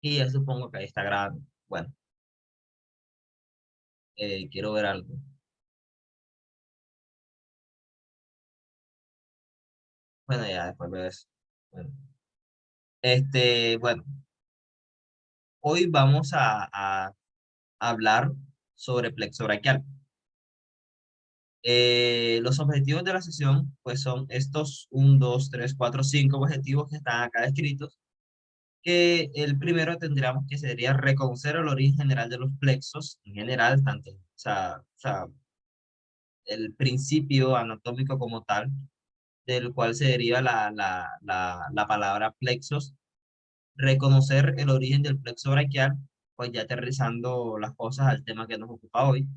Y ya supongo que ahí está grabando. Bueno, quiero ver algo. Bueno, ya después veo eso. Bueno, bueno, hoy vamos a hablar sobre plexo braquial. Los objetivos de la sesión, pues son estos 1, 2, 3, 4, 5 objetivos que están acá descritos, que el primero tendríamos que sería reconocer el origen general de los plexos, en general, tanto, o sea, el principio anatómico como tal, del cual se deriva la palabra plexos, reconocer el origen del plexo braquial, pues ya aterrizando las cosas al tema que nos ocupa hoy,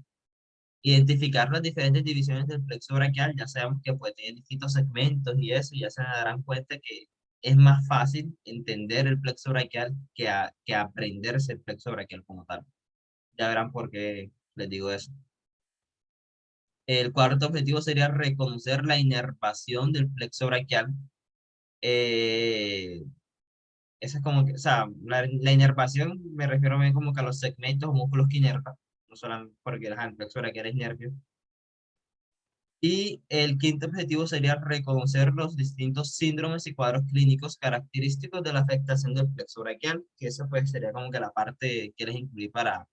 identificar las diferentes divisiones del plexo braquial, ya sabemos que puede tener distintos segmentos y eso, ya se darán cuenta que es más fácil entender el plexo braquial que aprenderse el plexo braquial como tal. Ya verán por qué les digo eso. El cuarto objetivo sería reconocer la inervación del plexo braquial. Eh, Esa es como que, o sea, la inervación me refiero bien como que a los segmentos o músculos que inervan, no solamente porque el plexo braquial es nervio. Y el quinto objetivo sería reconocer los distintos síndromes y cuadros clínicos característicos de la afectación del plexo braquial, que eso pues sería como que la parte que les incluí para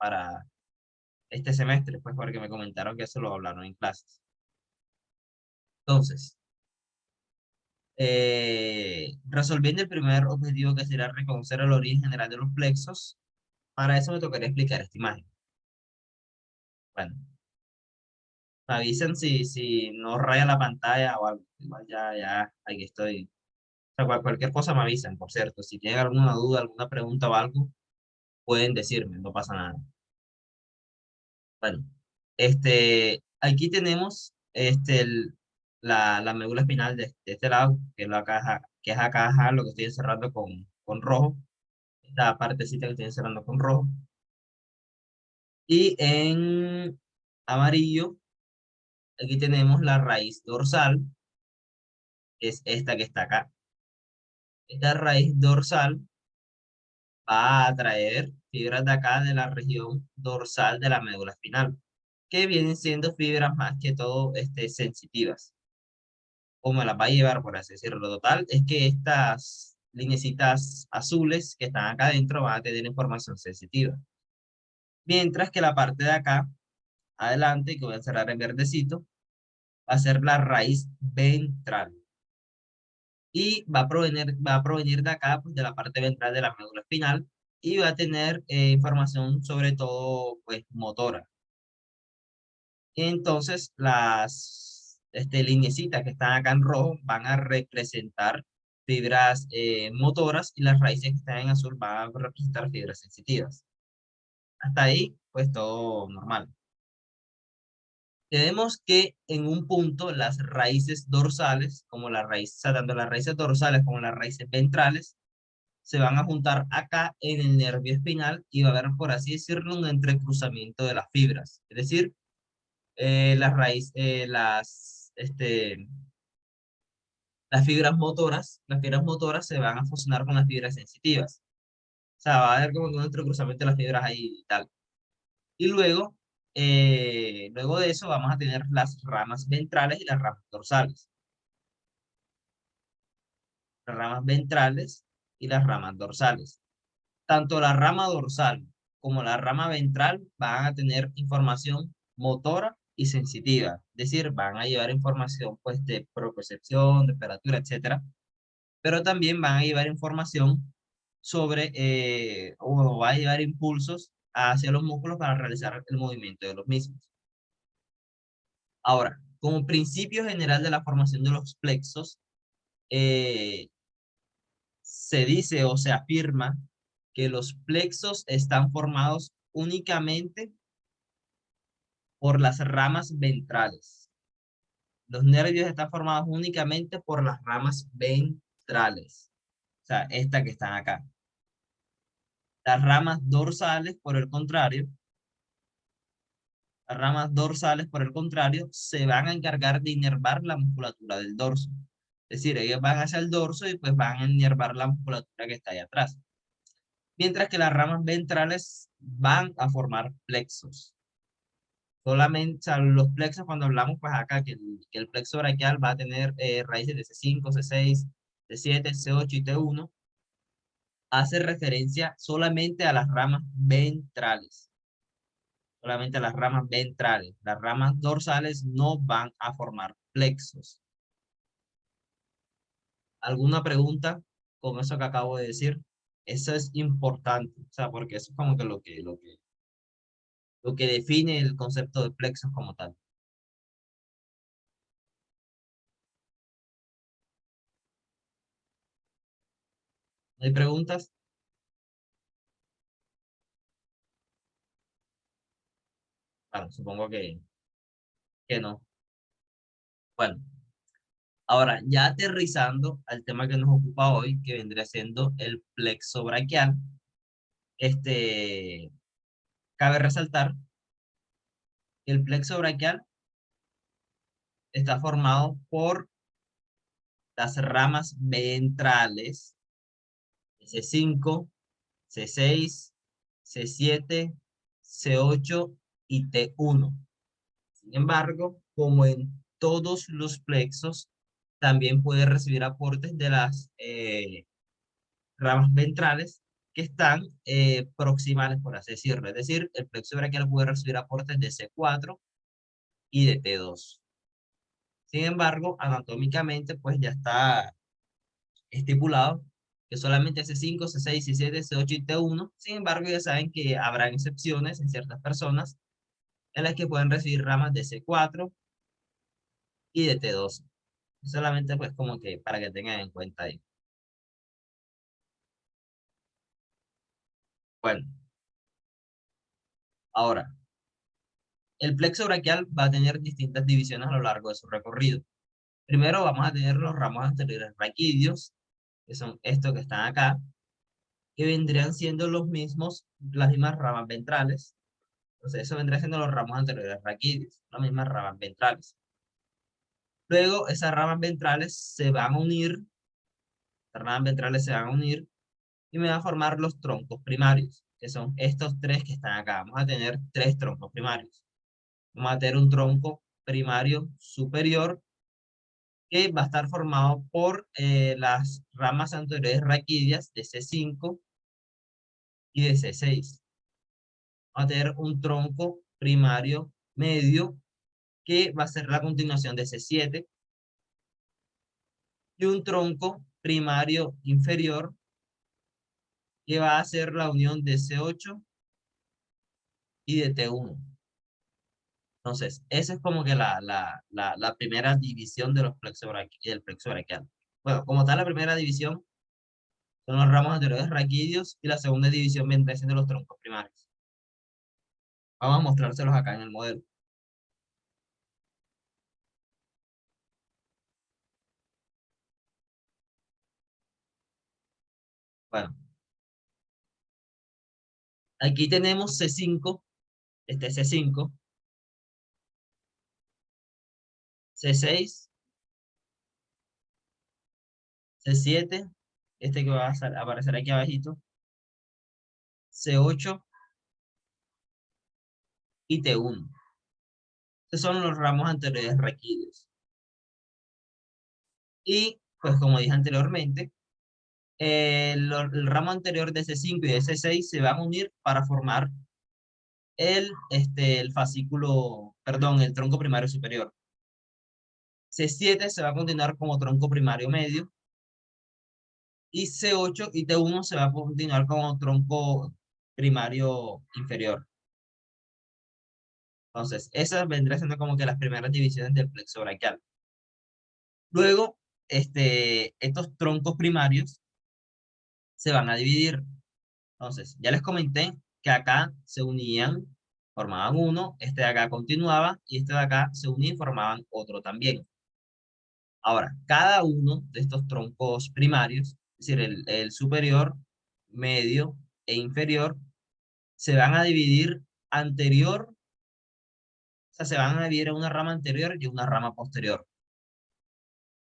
este semestre, pues porque me comentaron que eso lo hablaron en clases. Entonces, resolviendo el primer objetivo que sería reconocer el origen general de los plexos, para eso me tocaría explicar esta imagen. Bueno, me avisan si no raya la pantalla o algo. Igual ya, aquí estoy. O sea, cualquier cosa me avisan, por cierto. Si tienen alguna duda, alguna pregunta o algo, pueden decirme, no pasa nada. Bueno, aquí tenemos la médula espinal de este lado, que es la caja, que es acá, ajá, lo que estoy encerrando con rojo. Esta partecita que estoy encerrando con rojo. Y en amarillo, aquí tenemos la raíz dorsal, que es esta que está acá. Esta raíz dorsal va a traer fibras de acá de la región dorsal de la médula espinal, que vienen siendo fibras más que todo sensitivas, o me las va a llevar, por así decirlo. Total, es que estas lineecitas azules que están acá adentro van a tener información sensitiva, mientras que la parte de acá, adelante, que voy a cerrar en verdecito, va a ser la raíz ventral. Y va a provenir de acá, pues, de la parte ventral de la médula espinal, y va a tener información sobre todo, pues, motora. Entonces, las lineecitas que están acá en rojo van a representar fibras motoras y las raíces que están en azul van a representar fibras sensitivas. Hasta ahí, pues todo normal. Tenemos que en un punto las raíces dorsales, como la raíz, o sea, tanto las raíces dorsales como las raíces ventrales, se van a juntar acá en el nervio espinal y va a haber, por así decirlo, un entrecruzamiento de las fibras. Es decir, las fibras motoras se van a fusionar con las fibras sensitivas. O sea, va a haber como que un entrecruzamiento de las fibras ahí y tal. Y luego de eso vamos a tener las ramas ventrales y las ramas dorsales. Las ramas ventrales y las ramas dorsales. Tanto la rama dorsal como la rama ventral van a tener información motora y sensitiva, es decir, van a llevar información pues de propiocepción, temperatura, etcétera, pero también van a llevar información o va a llevar impulsos hacia los músculos para realizar el movimiento de los mismos. Ahora, como principio general de la formación de los plexos, eh, se dice o se afirma que los plexos están formados únicamente por las ramas ventrales. Los nervios están formados únicamente por las ramas ventrales. O sea, esta que están acá. Las ramas dorsales, por el contrario, se van a encargar de inervar la musculatura del dorso. Es decir, ellos van hacia el dorso y pues van a inervar la musculatura que está ahí atrás. mientras que las ramas ventrales van a formar plexos. Solamente, o sea, los plexos cuando hablamos, pues acá, que el plexo braquial va a tener raíces de C5, C6, C7, C8 y T1, hace referencia solamente a las ramas ventrales. Solamente a las ramas ventrales. Las ramas dorsales no van a formar plexos. ¿Alguna pregunta con eso que acabo de decir? Eso es importante, o sea, porque eso es como que lo que define el concepto de plexos como tal. ¿No hay preguntas? Bueno, supongo que no. Bueno, ahora ya aterrizando al tema que nos ocupa hoy, que vendría siendo el plexo braquial, este, cabe resaltar que el plexo braquial está formado por las ramas ventrales, C5, C6, C7, C8 y T1. Sin embargo, como en todos los plexos, también puede recibir aportes de las ramas ventrales que están proximales, por así decirlo. Es decir, el plexo braquial puede recibir aportes de C4 y de T2. Sin embargo, anatómicamente, pues ya está estipulado que solamente C5, C6, C7, C8 y T1. Sin embargo, ya saben que habrá excepciones en ciertas personas en las que pueden recibir ramas de C4 y de T2. Solamente pues como que para que tengan en cuenta ahí. Bueno, ahora, el plexo braquial va a tener distintas divisiones a lo largo de su recorrido. Primero vamos a tener los ramos anteriores raquídeos, que son estos que están acá, que vendrían siendo los mismos, las mismas ramas ventrales. Entonces, eso vendría siendo los ramos anteriores raquídeos, las mismas ramas ventrales. Luego, esas ramas ventrales se van a unir, las ramas ventrales se van a unir y me van a formar los troncos primarios, que son estos tres que están acá. Vamos a tener tres troncos primarios. Vamos a tener un tronco primario superior que va a estar formado por las ramas anteriores raquídeas de C5 y de C6. Vamos a tener un tronco primario medio que va a ser la continuación de C7 y un tronco primario inferior que va a ser la unión de C8 y de T1. Entonces, esa es como que la primera división de los del plexo braquial. Bueno, como tal, la primera división son los ramos anteriores raquídeos y la segunda división vendría siendo los troncos primarios. Vamos a mostrárselos acá en el modelo. Bueno, aquí tenemos C5, este es C5, C6, C7, este que va a aparecer aquí abajito, C8 y T1. Estos son los ramos anteriores raquídeos. Y, pues como dije anteriormente, el ramo anterior de C5 y de C6 se van a unir para formar el fascículo, perdón, el tronco primario superior. C7 se va a continuar como tronco primario medio y C8 y T1 se va a continuar como tronco primario inferior. Entonces, esas vendrían siendo como que las primeras divisiones del plexo braquial. Luego, estos troncos primarios se van a dividir. Entonces, ya les comenté que acá se unían, formaban uno, este de acá continuaba y este de acá se unía y formaban otro también. Ahora, cada uno de estos troncos primarios, es decir, el superior, medio e inferior, se van a dividir anterior, o sea, se van a dividir en una rama anterior y una rama posterior.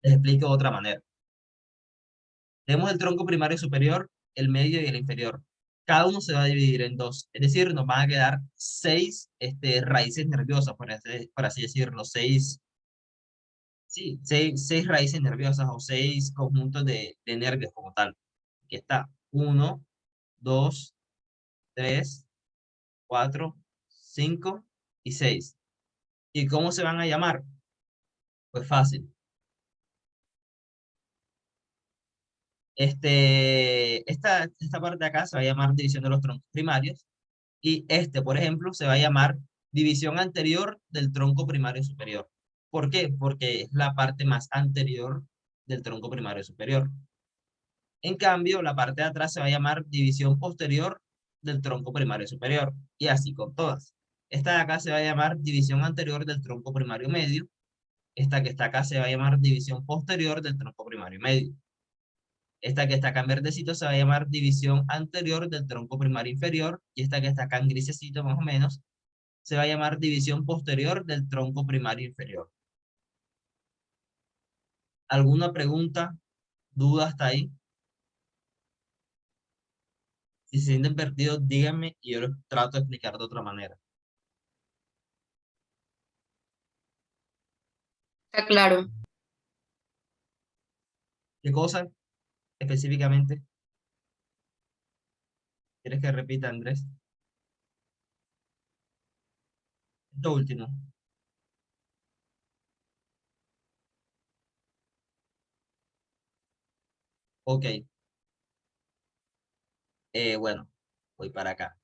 Les explico de otra manera. Tenemos el tronco primario superior, el medio y el inferior. cada uno se va a dividir en dos. Es decir, nos van a quedar 6 raíces nerviosas, por así decirlo, 6, sí, 6 raíces nerviosas o 6 conjuntos de nervios como tal. Aquí está, 1, 2, 3, 4, 5 y 6. ¿Y cómo se van a llamar? Pues fácil. Esta parte de acá se va a llamar división de los troncos primarios y por ejemplo, se va a llamar división anterior del tronco primario superior. ¿Por qué? Porque es la parte más anterior del tronco primario superior. En cambio, la parte de atrás se va a llamar división posterior del tronco primario superior y así con todas. Esta de acá se va a llamar división anterior del tronco primario medio. Esta que está acá se va a llamar división posterior del tronco primario medio. Esta que está acá en verdecito se va a llamar división anterior del tronco primario inferior y esta que está acá en grisecito más o menos se va a llamar división posterior del tronco primario inferior. ¿Alguna pregunta, duda hasta ahí? Si se sienten perdidos, díganme y yo les trato de explicar de otra manera. Está claro. ¿Qué cosa específicamente quieres que repita, Andrés? Esto último. Ok, bueno, voy para acá.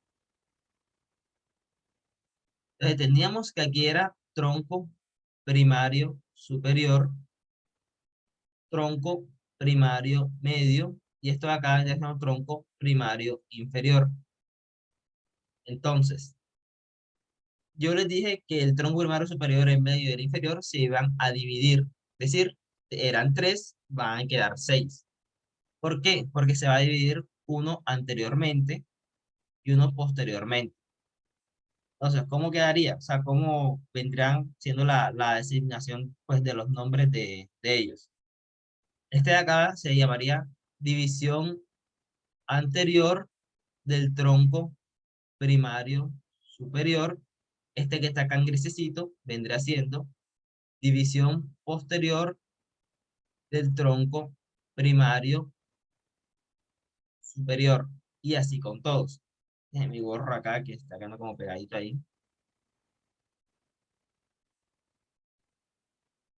Entonces, teníamos que aquí era tronco primario superior, tronco primario medio, y esto de acá es un tronco primario inferior. Entonces, yo les dije que el tronco primario superior, en medio y el inferior se iban a dividir. Es decir, eran 3, van a quedar 6. ¿Por qué? Porque se va a dividir uno anteriormente y uno posteriormente. Entonces, ¿cómo quedaría? O sea, ¿cómo vendrían siendo la designación pues, de los nombres de ellos? Este de acá se llamaría división anterior del tronco primario superior. Este que está acá en grisecito vendría siendo división posterior del tronco primario superior. Y así con todos. Mi gorro acá que está quedando como pegadito ahí.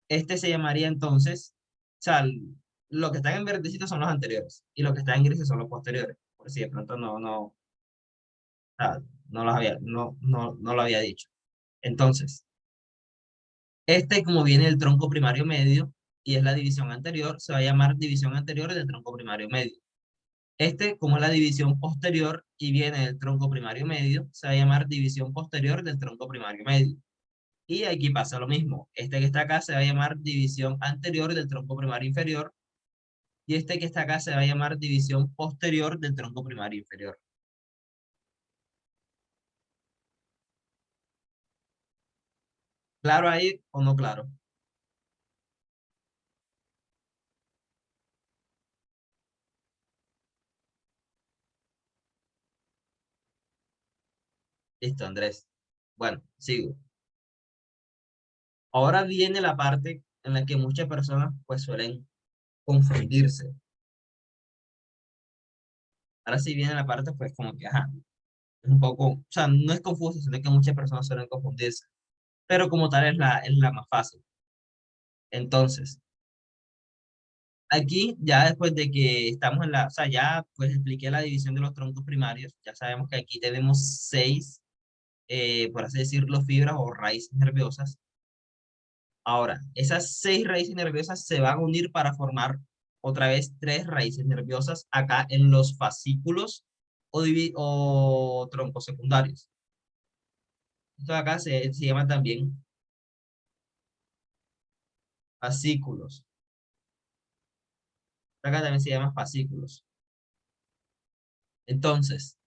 Este se llamaría entonces, o sea, lo que están en verdecito son los anteriores y los que están en grises son los posteriores. Por si de pronto no no lo había dicho. Entonces, como viene del tronco primario medio y es la división anterior, se va a llamar división anterior del tronco primario medio. Como es la división posterior y viene del tronco primario medio, se va a llamar división posterior del tronco primario medio. Y aquí pasa lo mismo. Este que está acá se va a llamar división anterior del tronco primario inferior y este que está acá se va a llamar división posterior del tronco primario inferior. ¿Claro ahí o no claro? Listo, Andrés. Bueno, sigo. Ahora viene la parte en la que muchas personas pues suelen confundirse. Ahora sí viene la parte pues como que, ajá, es un poco, o sea, no es confuso, sino que muchas personas suelen confundirse. Pero como tal es la más fácil. Entonces, aquí ya después de que estamos o sea, ya pues expliqué la división de los troncos primarios, ya sabemos que aquí tenemos 6, por así decirlo, fibras o raíces nerviosas. Ahora, esas 6 raíces nerviosas se van a unir para formar otra vez 3 raíces nerviosas acá en los fascículos o troncos secundarios. Esto de acá se llama también fascículos. Acá también se llama fascículos. Entonces,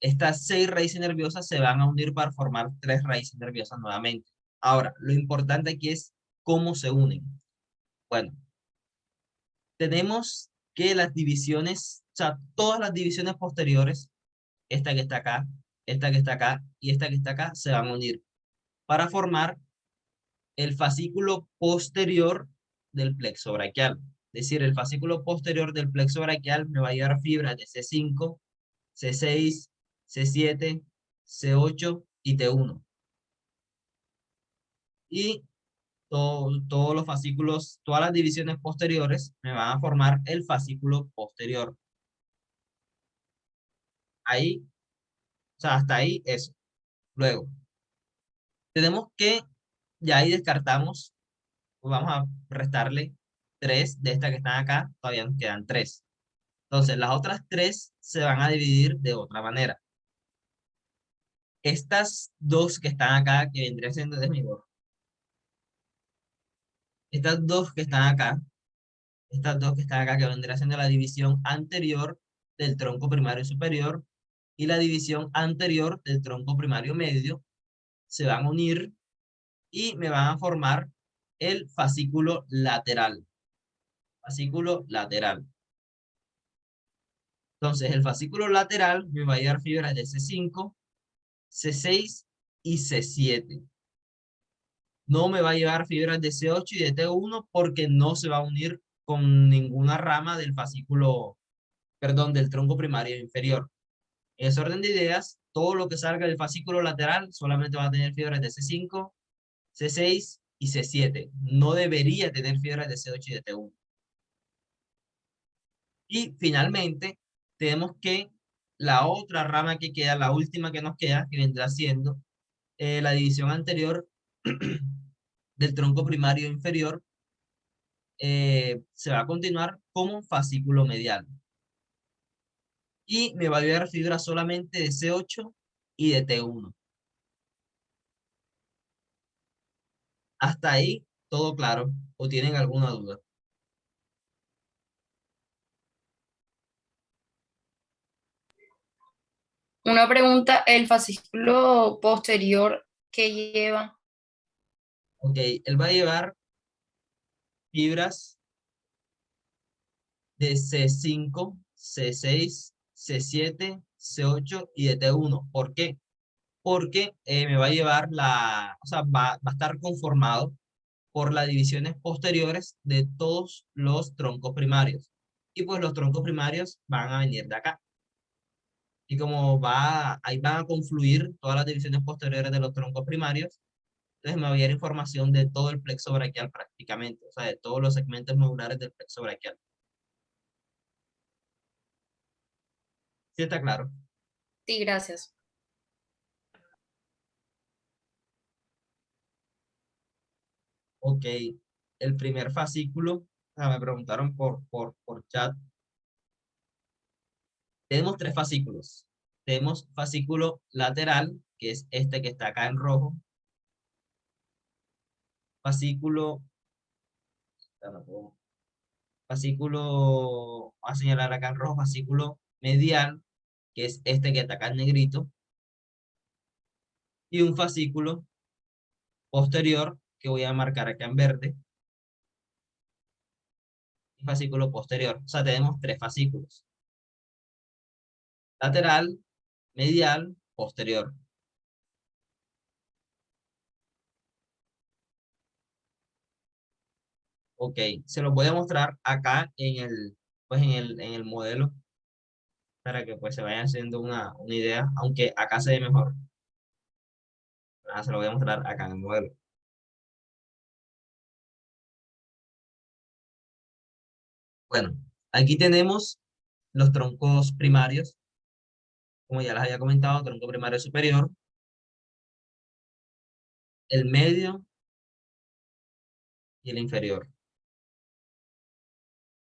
estas 6 raíces nerviosas se van a unir para formar 3 raíces nerviosas nuevamente. Ahora, lo importante aquí es cómo se unen. Bueno, tenemos que las divisiones, o sea, todas las divisiones posteriores esta que está acá, esta que está acá y esta que está acá se van a unir para formar el fascículo posterior del plexo braquial. Es decir, el fascículo posterior del plexo braquial me va a llevar fibras de C5, C6, C7, C8 y T1. Y todos los fascículos, todas las divisiones posteriores me van a formar el fascículo posterior. Ahí, o sea, hasta ahí eso. Luego, tenemos que, ya ahí descartamos, pues vamos a restarle 3 de estas que están acá, todavía nos quedan 3. Entonces, las otras 3 se van a dividir de otra manera. Estas dos que están acá, que vendrían siendo de mi borro. Estas dos que están acá, estas dos que están acá, que vendría siendo la división anterior del tronco primario superior y la división anterior del tronco primario medio, se van a unir y me van a formar el fascículo lateral. Fascículo lateral. Entonces, el fascículo lateral me va a llevar fibras de C5, C6 y C7. No me va a llevar fibras de C8 y de T1 porque no se va a unir con ninguna rama del fascículo, perdón, del tronco primario inferior. En ese orden de ideas, todo lo que salga del fascículo lateral solamente va a tener fibras de C5, C6 y C7. No debería tener fibras de C8 y de T1. Y finalmente, tenemos que la otra rama que queda, la última que nos queda, que vendrá siendo la división anterior del tronco primario inferior, se va a continuar como fascículo medial. Y me va a llevar fibras solamente de C8 y de T1. Hasta ahí, todo claro. ¿O tienen alguna duda? Una pregunta, el fascículo posterior que lleva. Ok, él va a llevar fibras de C5, C6, C7, C8 y de T1. ¿Por qué? Porque me va a llevar o sea, va a estar conformado por las divisiones posteriores de todos los troncos primarios. Y pues los troncos primarios van a venir de acá. Y como ahí van a confluir todas las divisiones posteriores de los troncos primarios, entonces me va a dar información de todo el plexo braquial prácticamente, o sea, de todos los segmentos medulares del plexo braquial. ¿Sí está claro? Sí, gracias. Ok, el primer fascículo, me preguntaron por chat. Tenemos 3 fascículos. Tenemos fascículo lateral, que es este que está acá en rojo. Fascículo, fascículo, voy a señalar acá en rojo, fascículo medial, que es este que está acá en negrito. Y un fascículo posterior, que voy a marcar acá en verde. Y fascículo posterior. O sea, tenemos 3 fascículos. Lateral, medial, posterior. Ok, se los voy a mostrar acá pues en el modelo para que pues se vayan haciendo una idea, aunque acá se ve mejor. Se lo voy a mostrar acá en el modelo. Bueno, aquí tenemos los troncos primarios, como ya les había comentado, tronco primario superior, el medio y el inferior.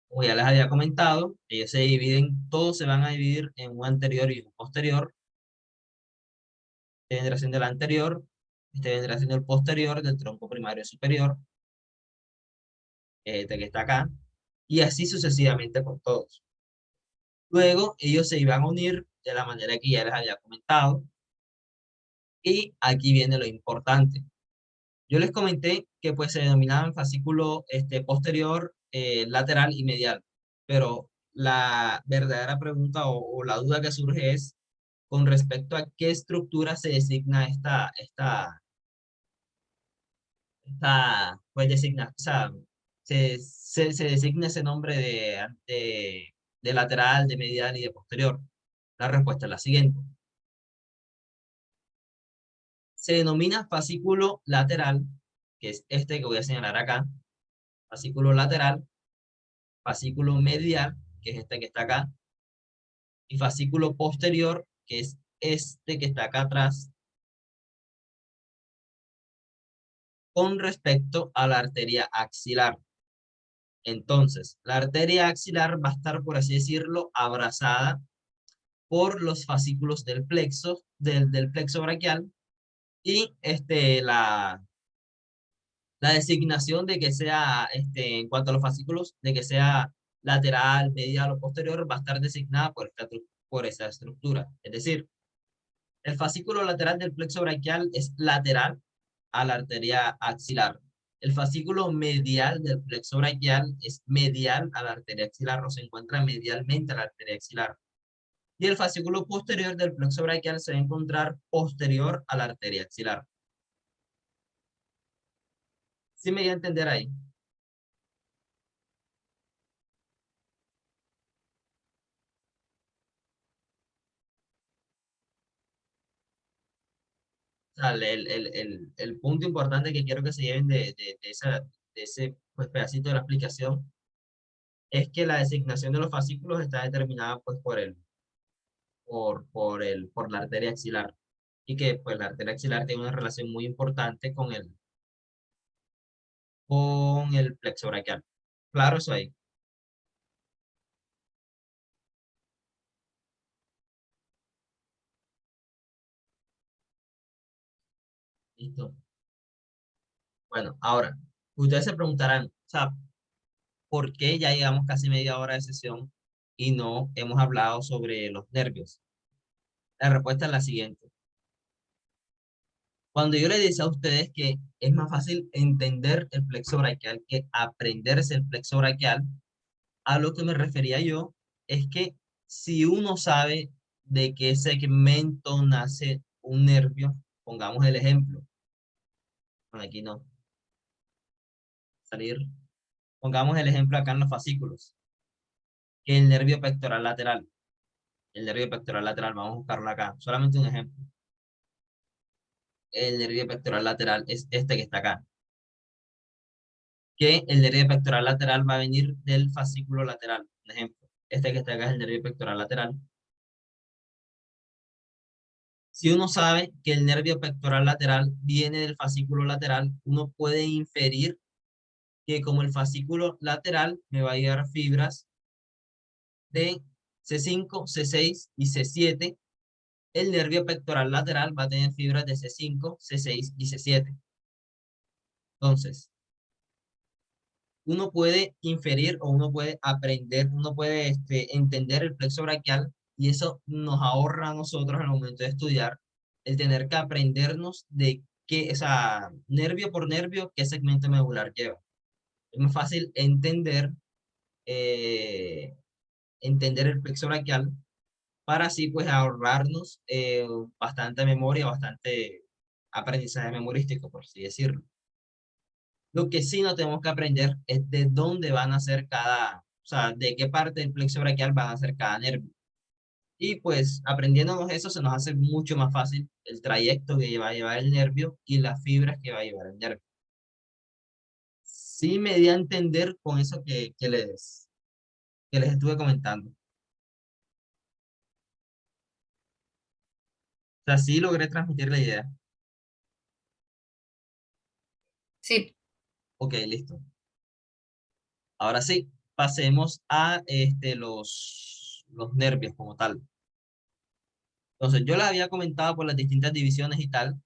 Como ya les había comentado, ellos se dividen, todos se van a dividir en un anterior y un posterior. Este vendrá siendo el anterior, este vendrá siendo el posterior del tronco primario superior, este que está acá, y así sucesivamente con todos. Luego ellos se iban a unir de la manera que ya les había comentado, y aquí viene lo importante. Yo les comenté que pues se denominaban fascículo posterior, lateral y medial, pero la verdadera pregunta o la duda que surge es con respecto a qué estructura se designa pues designa, o sea, se designa ese nombre de lateral, de medial y de posterior. La respuesta es la siguiente. Se denomina fascículo lateral, que es este que voy a señalar acá, fascículo lateral, fascículo medial, que es este que está acá, y fascículo posterior, que es este que está acá atrás, con respecto a la arteria axilar. Entonces, la arteria axilar va a estar, por así decirlo, abrazada por los fascículos del plexo, del plexo braquial, y la designación de que sea, en cuanto a los fascículos, de que sea lateral, medial o posterior, va a estar designada por esa estructura. Es decir, el fascículo lateral del plexo braquial es lateral a la arteria axilar. El fascículo medial del plexo braquial es medial a la arteria axilar, o se encuentra medialmente a la arteria axilar. Y el fascículo posterior del plexo braquial se va a encontrar posterior a la arteria axilar. ¿Sí me voy a entender ahí? O sea, el punto importante que quiero que se lleven de ese pues, pedacito de la explicación es que la designación de los fascículos está determinada pues, por la arteria axilar. Y que pues, la arteria axilar tiene una relación muy importante con el plexo braquial. Claro, eso ahí. Listo. Bueno, ahora, ustedes se preguntarán, o sea, ¿por qué ya llevamos casi media hora de sesión y no hemos hablado sobre los nervios? La respuesta es la siguiente. Cuando yo les decía a ustedes que es más fácil entender el plexo braquial que aprenderse el plexo braquial, a lo que me refería yo es que si uno sabe de qué segmento nace un nervio, pongamos el ejemplo, bueno, aquí no, salir, pongamos el ejemplo acá en los fascículos, que el nervio pectoral lateral, vamos a buscarlo acá, solamente un ejemplo, el nervio pectoral lateral es este que está acá, que el nervio pectoral lateral va a venir del fascículo lateral, por ejemplo, este que está acá es el nervio pectoral lateral. Si uno sabe que el nervio pectoral lateral viene del fascículo lateral, uno puede inferir que como el fascículo lateral me va a llevar fibras de C5, C6 y C7, el nervio pectoral lateral va a tener fibras de C5, C6 y C7. Entonces, uno puede inferir o uno puede aprender, uno puede entender el plexo braquial y eso nos ahorra a nosotros al momento de estudiar el tener que aprendernos de qué, o sea, nervio por nervio, qué segmento medular lleva. Es más fácil eh, entender el plexo braquial para así pues ahorrarnos bastante memoria, bastante aprendizaje memorístico, por así decirlo. Lo que sí no tenemos que aprender es de dónde van a ser o sea, de qué parte del plexo braquial van a ser cada nervio. Y pues aprendiéndonos eso se nos hace mucho más fácil el trayecto que va a llevar el nervio y las fibras que va a llevar el nervio. Sí me di a entender con eso que les estuve comentando. O sea, sí logré transmitir la idea. Sí, Ok, listo. Ahora sí, pasemos a los nervios como tal. Entonces, yo les había comentado por las distintas divisiones y tal,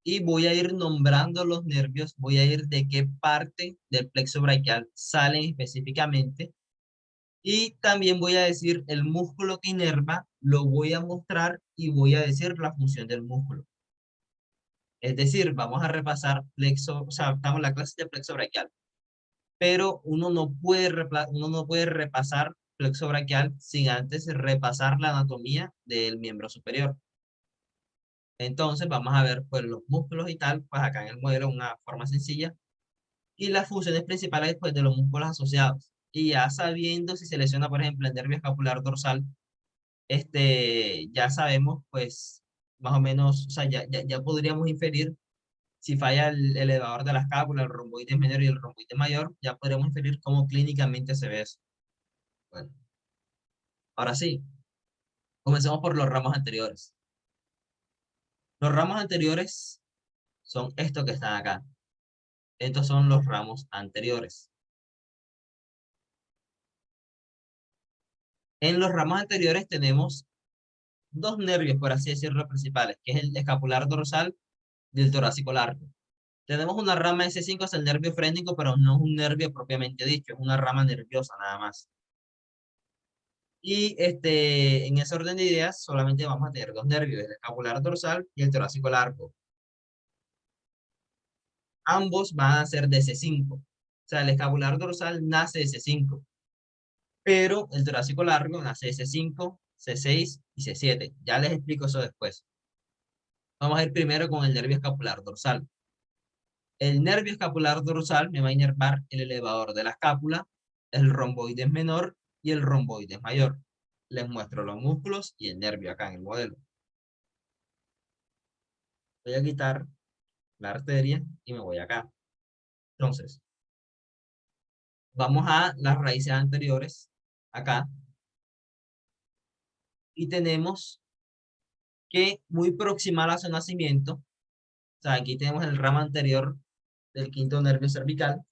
y voy a ir nombrando los nervios, voy a ir de qué parte del plexo braquial salen específicamente, y también voy a decir el músculo que inerva, lo voy a mostrar y voy a decir la función del músculo. Es decir, vamos a repasar plexo, o sea, estamos en la clase de plexo braquial, pero uno no puede repasar plexo braquial sin antes repasar la anatomía del miembro superior. Entonces vamos a ver pues los músculos y tal, pues acá en el modelo una forma sencilla, y las funciones principales pues de los músculos asociados. Y ya sabiendo si se lesiona, por ejemplo, el nervio escapular dorsal, ya sabemos pues más o menos, o sea, ya podríamos inferir si falla el elevador de la escápula, el romboides menor y el romboides mayor, ya podríamos inferir cómo clínicamente se ve eso. Bueno, ahora sí, comencemos por los ramos anteriores. Los ramos anteriores son estos que están acá. Estos son los ramos anteriores. En los ramos anteriores tenemos dos nervios, por así decirlo, principales, que es el escapular dorsal y el torácico largo. Tenemos una rama S5 hacia el nervio frénico, pero no es un nervio propiamente dicho, es una rama nerviosa nada más. Y en ese orden de ideas solamente vamos a tener dos nervios, el escapular dorsal y el torácico largo. Ambos van a ser de C5. O sea, el escapular dorsal nace de C5, pero el torácico largo nace de C5, C6 y C7. Ya les explico eso después. Vamos a ir primero con el nervio escapular dorsal. El nervio escapular dorsal me va a inervar el elevador de la escápula, el romboides menor y el romboides mayor. Les muestro los músculos y el nervio acá en el modelo. Voy a quitar la arteria y me voy acá. Entonces, vamos a las raíces anteriores, acá, y tenemos que muy proximal a su nacimiento, o sea, aquí tenemos el ramo anterior del quinto nervio cervical,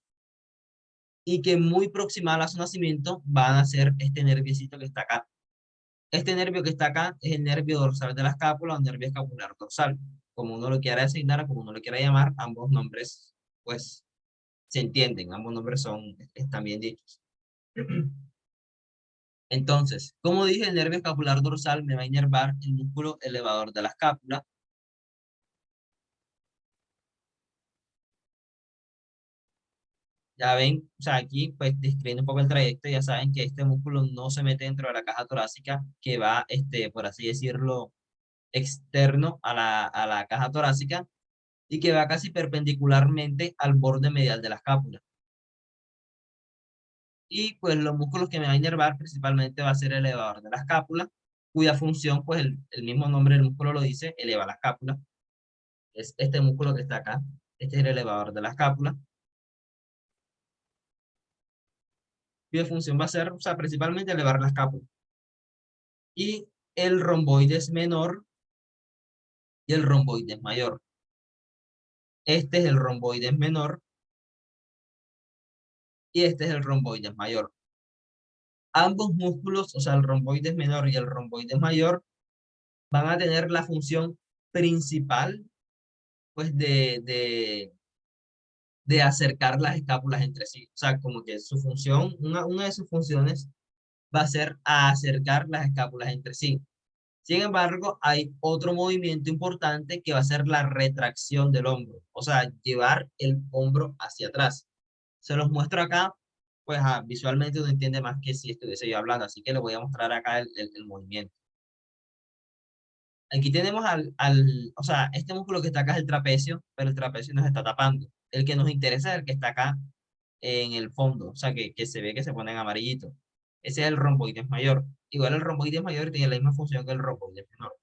y que muy proximal a su nacimiento van a ser este nerviecito que está acá. Este nervio que está acá es el nervio dorsal de la escápula o nervio escapular dorsal. Como uno lo quiera designar o como uno lo quiera llamar, ambos nombres, pues, se entienden, ambos nombres están bien dichos. Entonces, como dije, el nervio escapular dorsal me va a inervar el músculo elevador de la escápula. Ya ven, o sea, aquí pues describiendo un poco el trayecto, ya saben que este músculo no se mete dentro de la caja torácica, que va, por así decirlo, externo a la caja torácica y que va casi perpendicularmente al borde medial de la escápula. Y pues los músculos que me va a inervar principalmente va a ser el elevador de la escápula, cuya función, pues el mismo nombre del músculo lo dice, eleva la escápula. Es este músculo que está acá, este es el elevador de la escápula, cuya función va a ser, o sea, principalmente elevar la escápula. Y el romboides menor y el romboides mayor. Este es el romboides menor y este es el romboides mayor. Ambos músculos, o sea, el romboides menor y el romboides mayor, van a tener la función principal, pues, de acercar las escápulas entre sí. O sea, como que su función, una de sus funciones va a ser a acercar las escápulas entre sí. Sin embargo, hay otro movimiento importante que va a ser la retracción del hombro, o sea, llevar el hombro hacia atrás. Se los muestro acá, pues visualmente uno entiende más que si estuviese yo hablando, así que le voy a mostrar acá el movimiento. Aquí tenemos o sea, este músculo que está acá es el trapecio, pero el trapecio nos está tapando. El que nos interesa es el que está acá en el fondo, o sea, que se ve que se pone en amarillito. Ese es el romboides mayor. Igual el romboides mayor tiene la misma función que el romboides menor.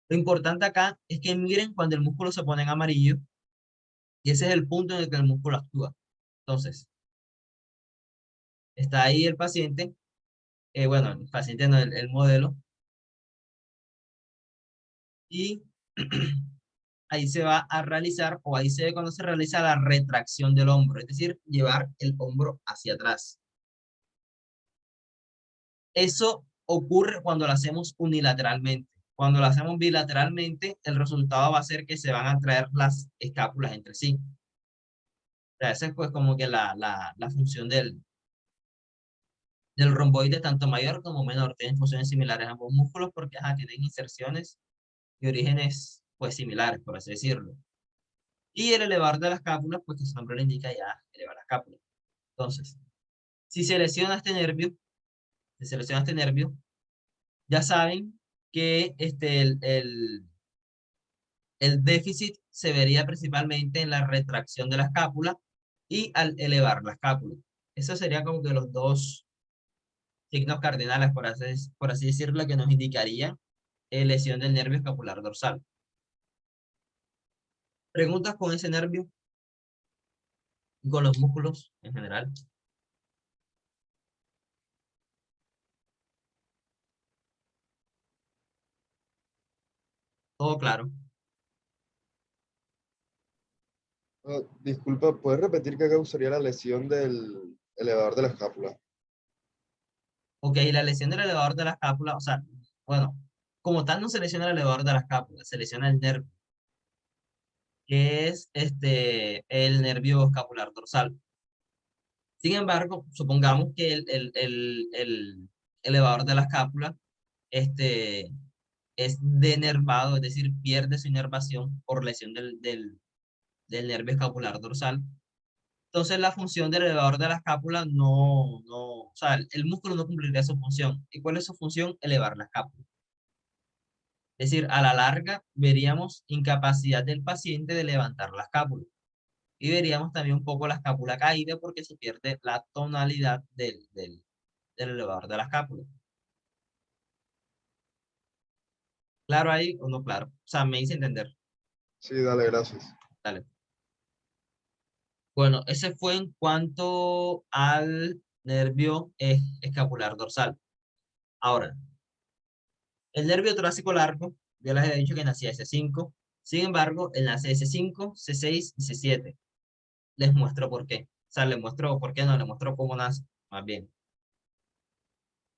Lo importante acá es que miren cuando el músculo se pone en amarillo, y ese es el punto en el que el músculo actúa. Entonces, está ahí el paciente, bueno, el paciente no, el modelo, y ahí se va a realizar, o ahí se ve cuando se realiza la retracción del hombro, es decir, llevar el hombro hacia atrás. Eso ocurre cuando lo hacemos unilateralmente. Cuando lo hacemos bilateralmente, el resultado va a ser que se van a traer las escápulas entre sí. O sea, esa es pues como que la función del romboide, tanto mayor como menor. Tienen funciones similares a ambos músculos porque tienen inserciones y orígenes pues similares, por así decirlo. Y el elevar de las escápulas, pues que su nombre lo indica ya, elevar la escápula. Entonces, si se lesiona este nervio, se selecciona este nervio, ya saben que el déficit se vería principalmente en la retracción de la escápula y al elevar la escápula. Esos serían como que los dos signos cardinales, por así decirlo, que nos indicarían lesión del nervio escapular dorsal. ¿Preguntas con ese nervio y con los músculos en general? Todo claro. Disculpa, ¿puedes repetir qué causaría la lesión del elevador de la escápula? Ok, la lesión del elevador de la escápula, o sea, bueno, como tal no se lesiona el elevador de la escápula, se lesiona el nervio, que es el nervio escapular dorsal. Sin embargo, supongamos que el elevador de la escápula este, es denervado, es decir, pierde su inervación por lesión del nervio escapular dorsal. Entonces la función del elevador de la escápula o sea, el músculo no cumpliría su función. ¿Y cuál es su función? Elevar la escápula. Es decir, a la larga veríamos incapacidad del paciente de levantar la escápula. Y veríamos también un poco la escápula caída porque se pierde la tonalidad del elevador de la escápula. ¿Claro ahí o no claro? O sea, me hice entender. Sí, dale, gracias. Dale. Bueno, ese fue en cuanto al nervio escapular dorsal. Ahora, el nervio torácico largo, ya les he dicho que nacía S5. Sin embargo, él nace S5, C6 y C7. Les muestro por qué. O sea, les muestro por qué no, les muestro cómo nace, más bien.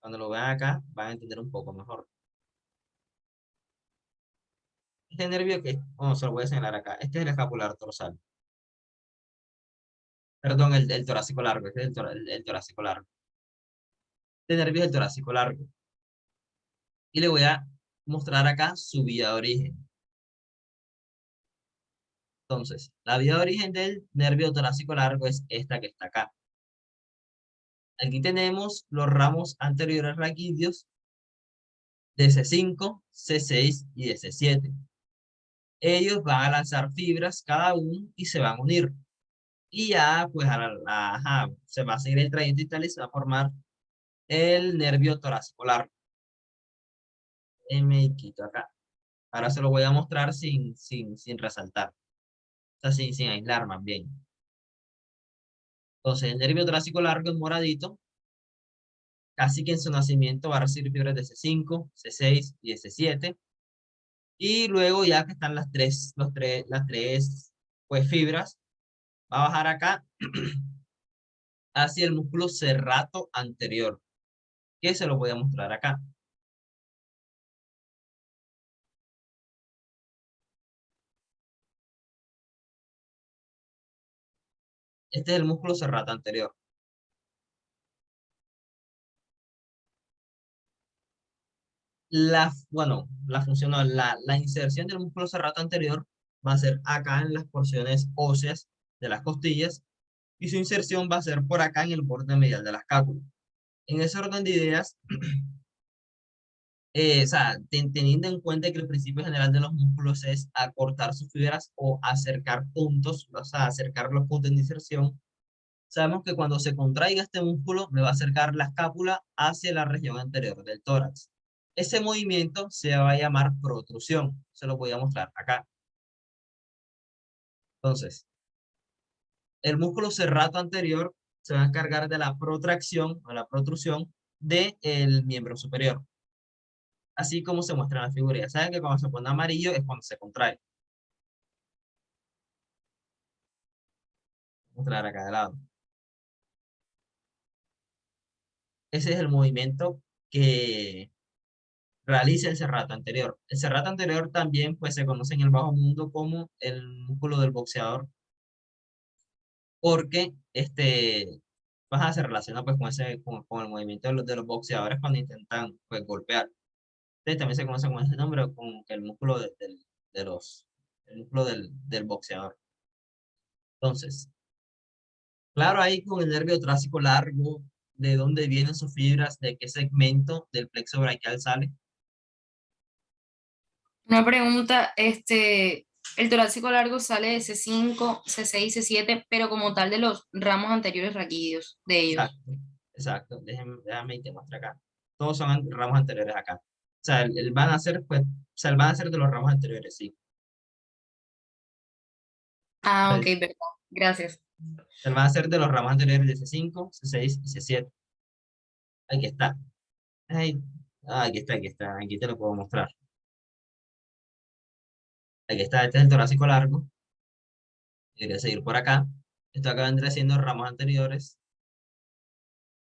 Cuando lo vean acá, van a entender un poco mejor. Este nervio que, bueno, se lo voy a señalar acá. Este es el escapular dorsal. Perdón, el torácico largo. Este es el torácico largo. Este nervio es el torácico largo. Y le voy a mostrar acá su vía de origen. Entonces, la vía de origen del nervio torácico largo es esta que está acá. Aquí tenemos los ramos anteriores raquídeos de C5, C6 y de C7. Ellos van a lanzar fibras cada uno y se van a unir. Y ya, pues, ajá, se va a seguir el trayecto y tal y se va a formar el nervio torácico largo. Me quito acá. Ahora se lo voy a mostrar sin resaltar. O sea, sin aislar más bien. Entonces, el nervio torácico largo es moradito. Casi que en su nacimiento va a recibir fibras de C5, C6 y de C7. Y luego ya que están las tres pues, fibras, va a bajar acá hacia el músculo serrato anterior, que se lo voy a mostrar acá. Este es el músculo serrato anterior. La función, no, la inserción del músculo serrato anterior va a ser acá en las porciones óseas de las costillas y su inserción va a ser por acá en el borde medial de la escápula. En ese orden de ideas, o sea, teniendo en cuenta que el principio general de los músculos es acortar sus fibras o acercar puntos, o sea, acercar los puntos de inserción, sabemos que cuando se contraiga este músculo, me va a acercar la escápula hacia la región anterior del tórax. Ese movimiento se va a llamar protrusión. Se lo voy a mostrar acá. Entonces, el músculo serrato anterior se va a encargar de la protracción o la protrusión del miembro superior. Así como se muestra en la figura. Ya saben que cuando se pone amarillo es cuando se contrae. Voy a mostrar acá de lado. Ese es el movimiento que realiza el serrato anterior. El serrato anterior también pues, se conoce en el bajo mundo como el músculo del boxeador, porque se relaciona pues, con el movimiento de los boxeadores cuando intentan pues, golpear. Entonces, también se conoce con ese nombre, con el músculo el músculo del boxeador. Entonces, claro, ahí con el nervio torácico largo, de dónde vienen sus fibras, de qué segmento del plexo braquial sale? Una pregunta, el torácico largo sale de C5, C6, C7, pero como tal de los ramos anteriores raquídeos de ellos. Exacto, exacto. Déjame y te muestro acá. Todos son ramos anteriores acá. O sea, el van a ser, pues, o sea, el van a ser de los ramos anteriores, sí. Ah, ok, El, verdad. Gracias. el van a ser de los ramos anteriores de C5, C6 y C7. Aquí está. Ay, aquí está, aquí está. Aquí te lo puedo mostrar. Aquí está, este es el torácico largo. Debería seguir por acá. Esto acá vendría siendo ramos anteriores,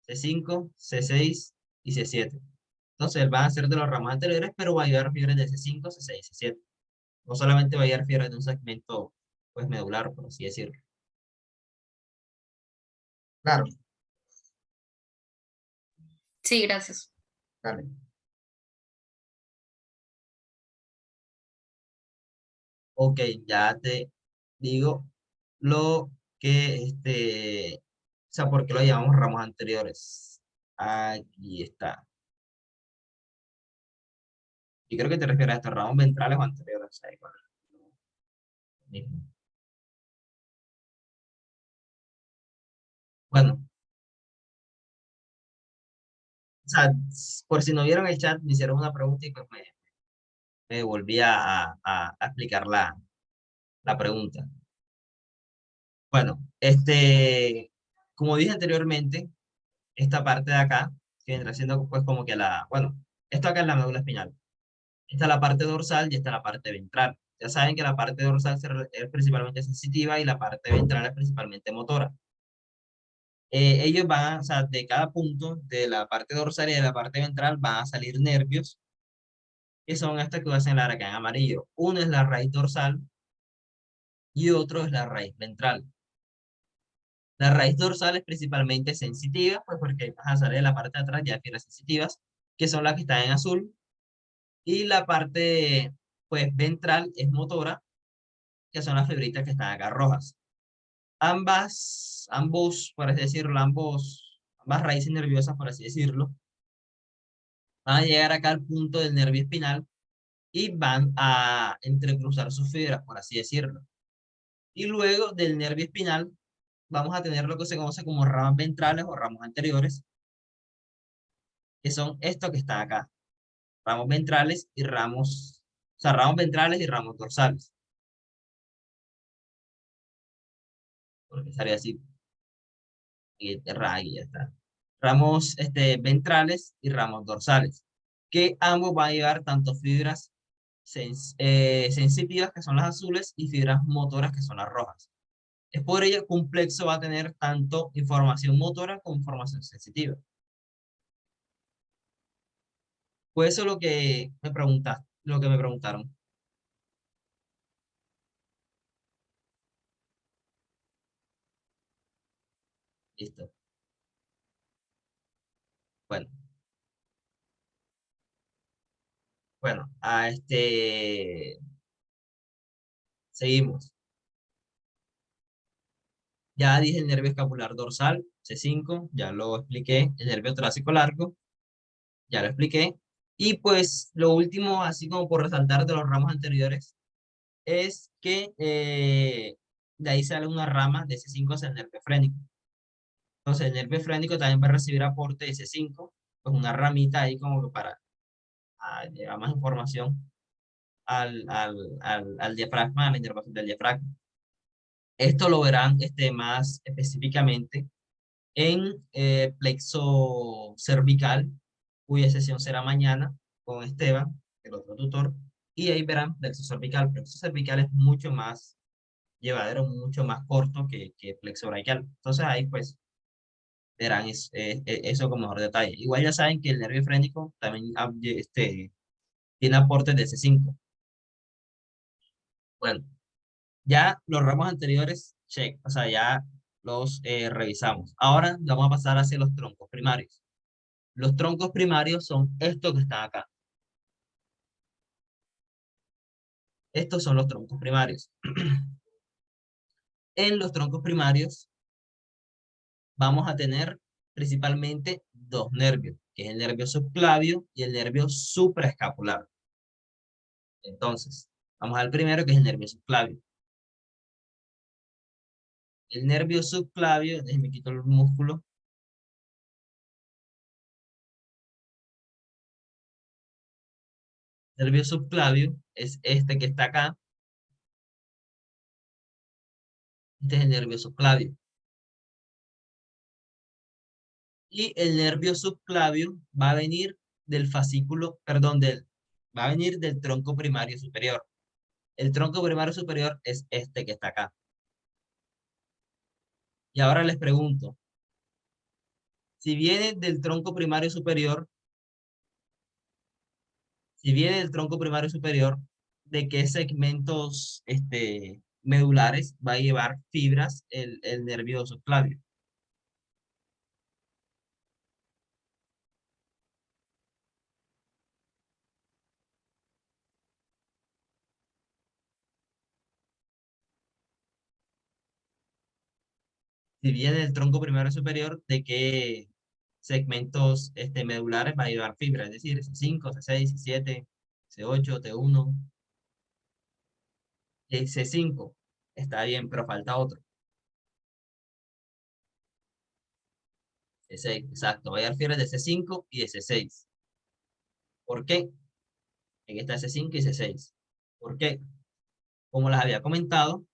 C5, C6 y C7. Entonces, él va a ser de los ramos anteriores, pero va a llevar fibras de C5, C6 y C7. No solamente va a llevar fibras de un segmento, pues, medular, por así decirlo. Claro, Sí, gracias. dale. Ok, ya te digo lo que, o sea, ¿por qué lo llamamos ramos anteriores? Aquí está. Y creo que te refieres a estos ramos ventrales o anteriores, o sea, igual, lo mismo. Bueno, o sea, por si no vieron el chat, me hicieron una pregunta y pues me volví a explicar la pregunta. Bueno, como dije anteriormente, esta parte de acá, que vendrá siendo pues como que bueno, esto acá es la médula espinal. Esta es la parte dorsal y esta es la parte ventral. Ya saben que la parte dorsal es principalmente sensitiva y la parte ventral es principalmente motora. Ellos van, o sea, de cada punto de la parte dorsal y de la parte ventral van a salir nervios, que son estas que voy a señalar acá en amarillo. Uno es la raíz dorsal y otro es la raíz ventral. La raíz dorsal es principalmente sensitiva, pues porque sale de la parte de atrás ya fibras sensitivas, que son las que están en azul, y la parte, pues, ventral es motora, que son las fibritas que están acá rojas. Ambos, por así decirlo, ambas raíces nerviosas, por así decirlo, van a llegar acá al punto del nervio espinal y van a entrecruzar sus fibras, por así decirlo. Y luego del nervio espinal vamos a tener lo que se conoce como ramas ventrales o ramos anteriores, que son estos que están acá, ramos ventrales y o sea, ramos ventrales y ramos dorsales, porque estaría así, y ya está. Ramos ventrales y ramos dorsales, que ambos van a llevar tanto fibras sensitivas, que son las azules, y fibras motoras, que son las rojas. Es por ello que un plexo va a tener tanto información motora como información sensitiva. Pues eso es lo que me preguntaste, lo que me preguntaron. Listo. Bueno, bueno, seguimos. Ya dije el nervio escapular dorsal, C5, ya lo expliqué. El nervio torácico largo, ya lo expliqué. Y pues lo último, así como por resaltar de los ramos anteriores, es que de ahí sale una rama de C5 hacia el nervio frénico. Entonces el nervio frénico también va a recibir aporte de C5, pues una ramita ahí como que para llevar más información al diafragma, a la inervación del diafragma. Esto lo verán más específicamente en plexo cervical, cuya sesión será mañana con Esteban, el otro tutor, y ahí verán plexo cervical. Plexo cervical es mucho más llevadero, mucho más corto que plexo braquial. Entonces ahí pues verán eso con mejor detalle. Igual ya saben que el nervio frénico también tiene aportes de C5. Bueno, ya los ramos anteriores, check, o sea, ya los revisamos. Ahora vamos a pasar hacia los troncos primarios. Los troncos primarios son estos que están acá. Estos son los troncos primarios. En los troncos primarios vamos a tener principalmente dos nervios, que es el nervio subclavio y el nervio supraescapular. Entonces, vamos al primero, que es el nervio subclavio. El nervio subclavio, déjenme quito el músculo. El nervio subclavio es este que está acá. Este es el nervio subclavio. Y el nervio subclavio va a venir del fascículo, perdón, va a venir del tronco primario superior. El tronco primario superior es este que está acá. Y ahora les pregunto, si viene del tronco primario superior, si viene del tronco primario superior, ¿de qué segmentos medulares va a llevar fibras el nervio subclavio? Si viene del tronco primario superior, ¿de qué segmentos medulares va a llevar fibra? Es decir, C5, C6, C7, C8, T1, C5. Está bien, pero falta otro. C6, exacto. Va a llevar fibras de C5 y de C6. ¿Por qué? En esta C5 y C6. ¿Por qué? Como les había comentado,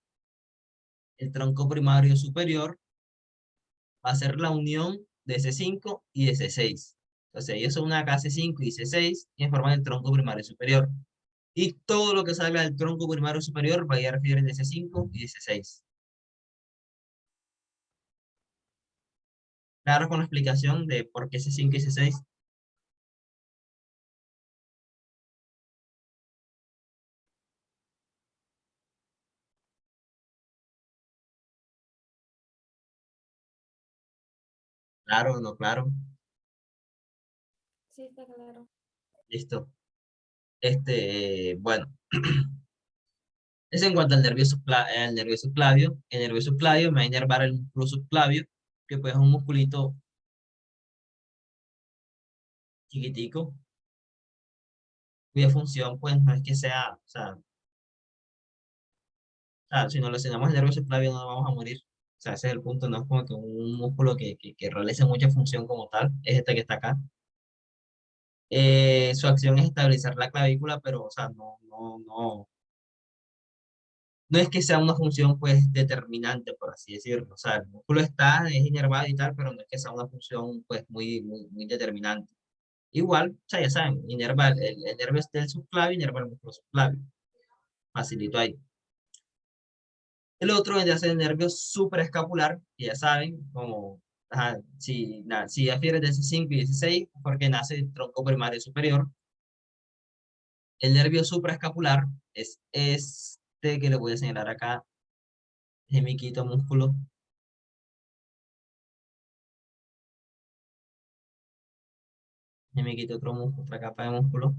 el tronco primario superior va a ser la unión de C5 y de C6. Entonces, ellos son una C5 y C6 y forman el tronco primario superior. Y todo lo que salga del tronco primario superior va a llevar fibras de C5 y de C6. Claro, con la explicación de por qué C5 y C6. Claro, no, claro. Sí, está claro. Listo. Bueno. Es en cuanto al nervio, el nervio subclavio. El nervio subclavio me va a inervar el músculo subclavio, que pues es un musculito chiquitico, cuya función pues no es que sea, si no lesionamos el nervio subclavio no vamos a morir. O sea, ese es el punto, no es como que un músculo que realice mucha función como tal, es este que está acá. Su acción es estabilizar la clavícula, pero, o sea, no es que sea una función, pues, determinante, por así decirlo. O sea, el músculo está, es inervado y tal, pero no es que sea una función, pues, muy determinante. Igual, o sea, ya saben, inerva el nervio del subclavio, inerva el músculo subclavio. Facilito ahí. El otro vendría a ser el nervio supraescapular, que ya saben, como ajá, si afieres de C5 y 16, porque nace el tronco primario superior. El nervio supraescapular es este que le voy a señalar acá, gemiquito músculo. Gemiquito otro músculo, otra capa de músculo.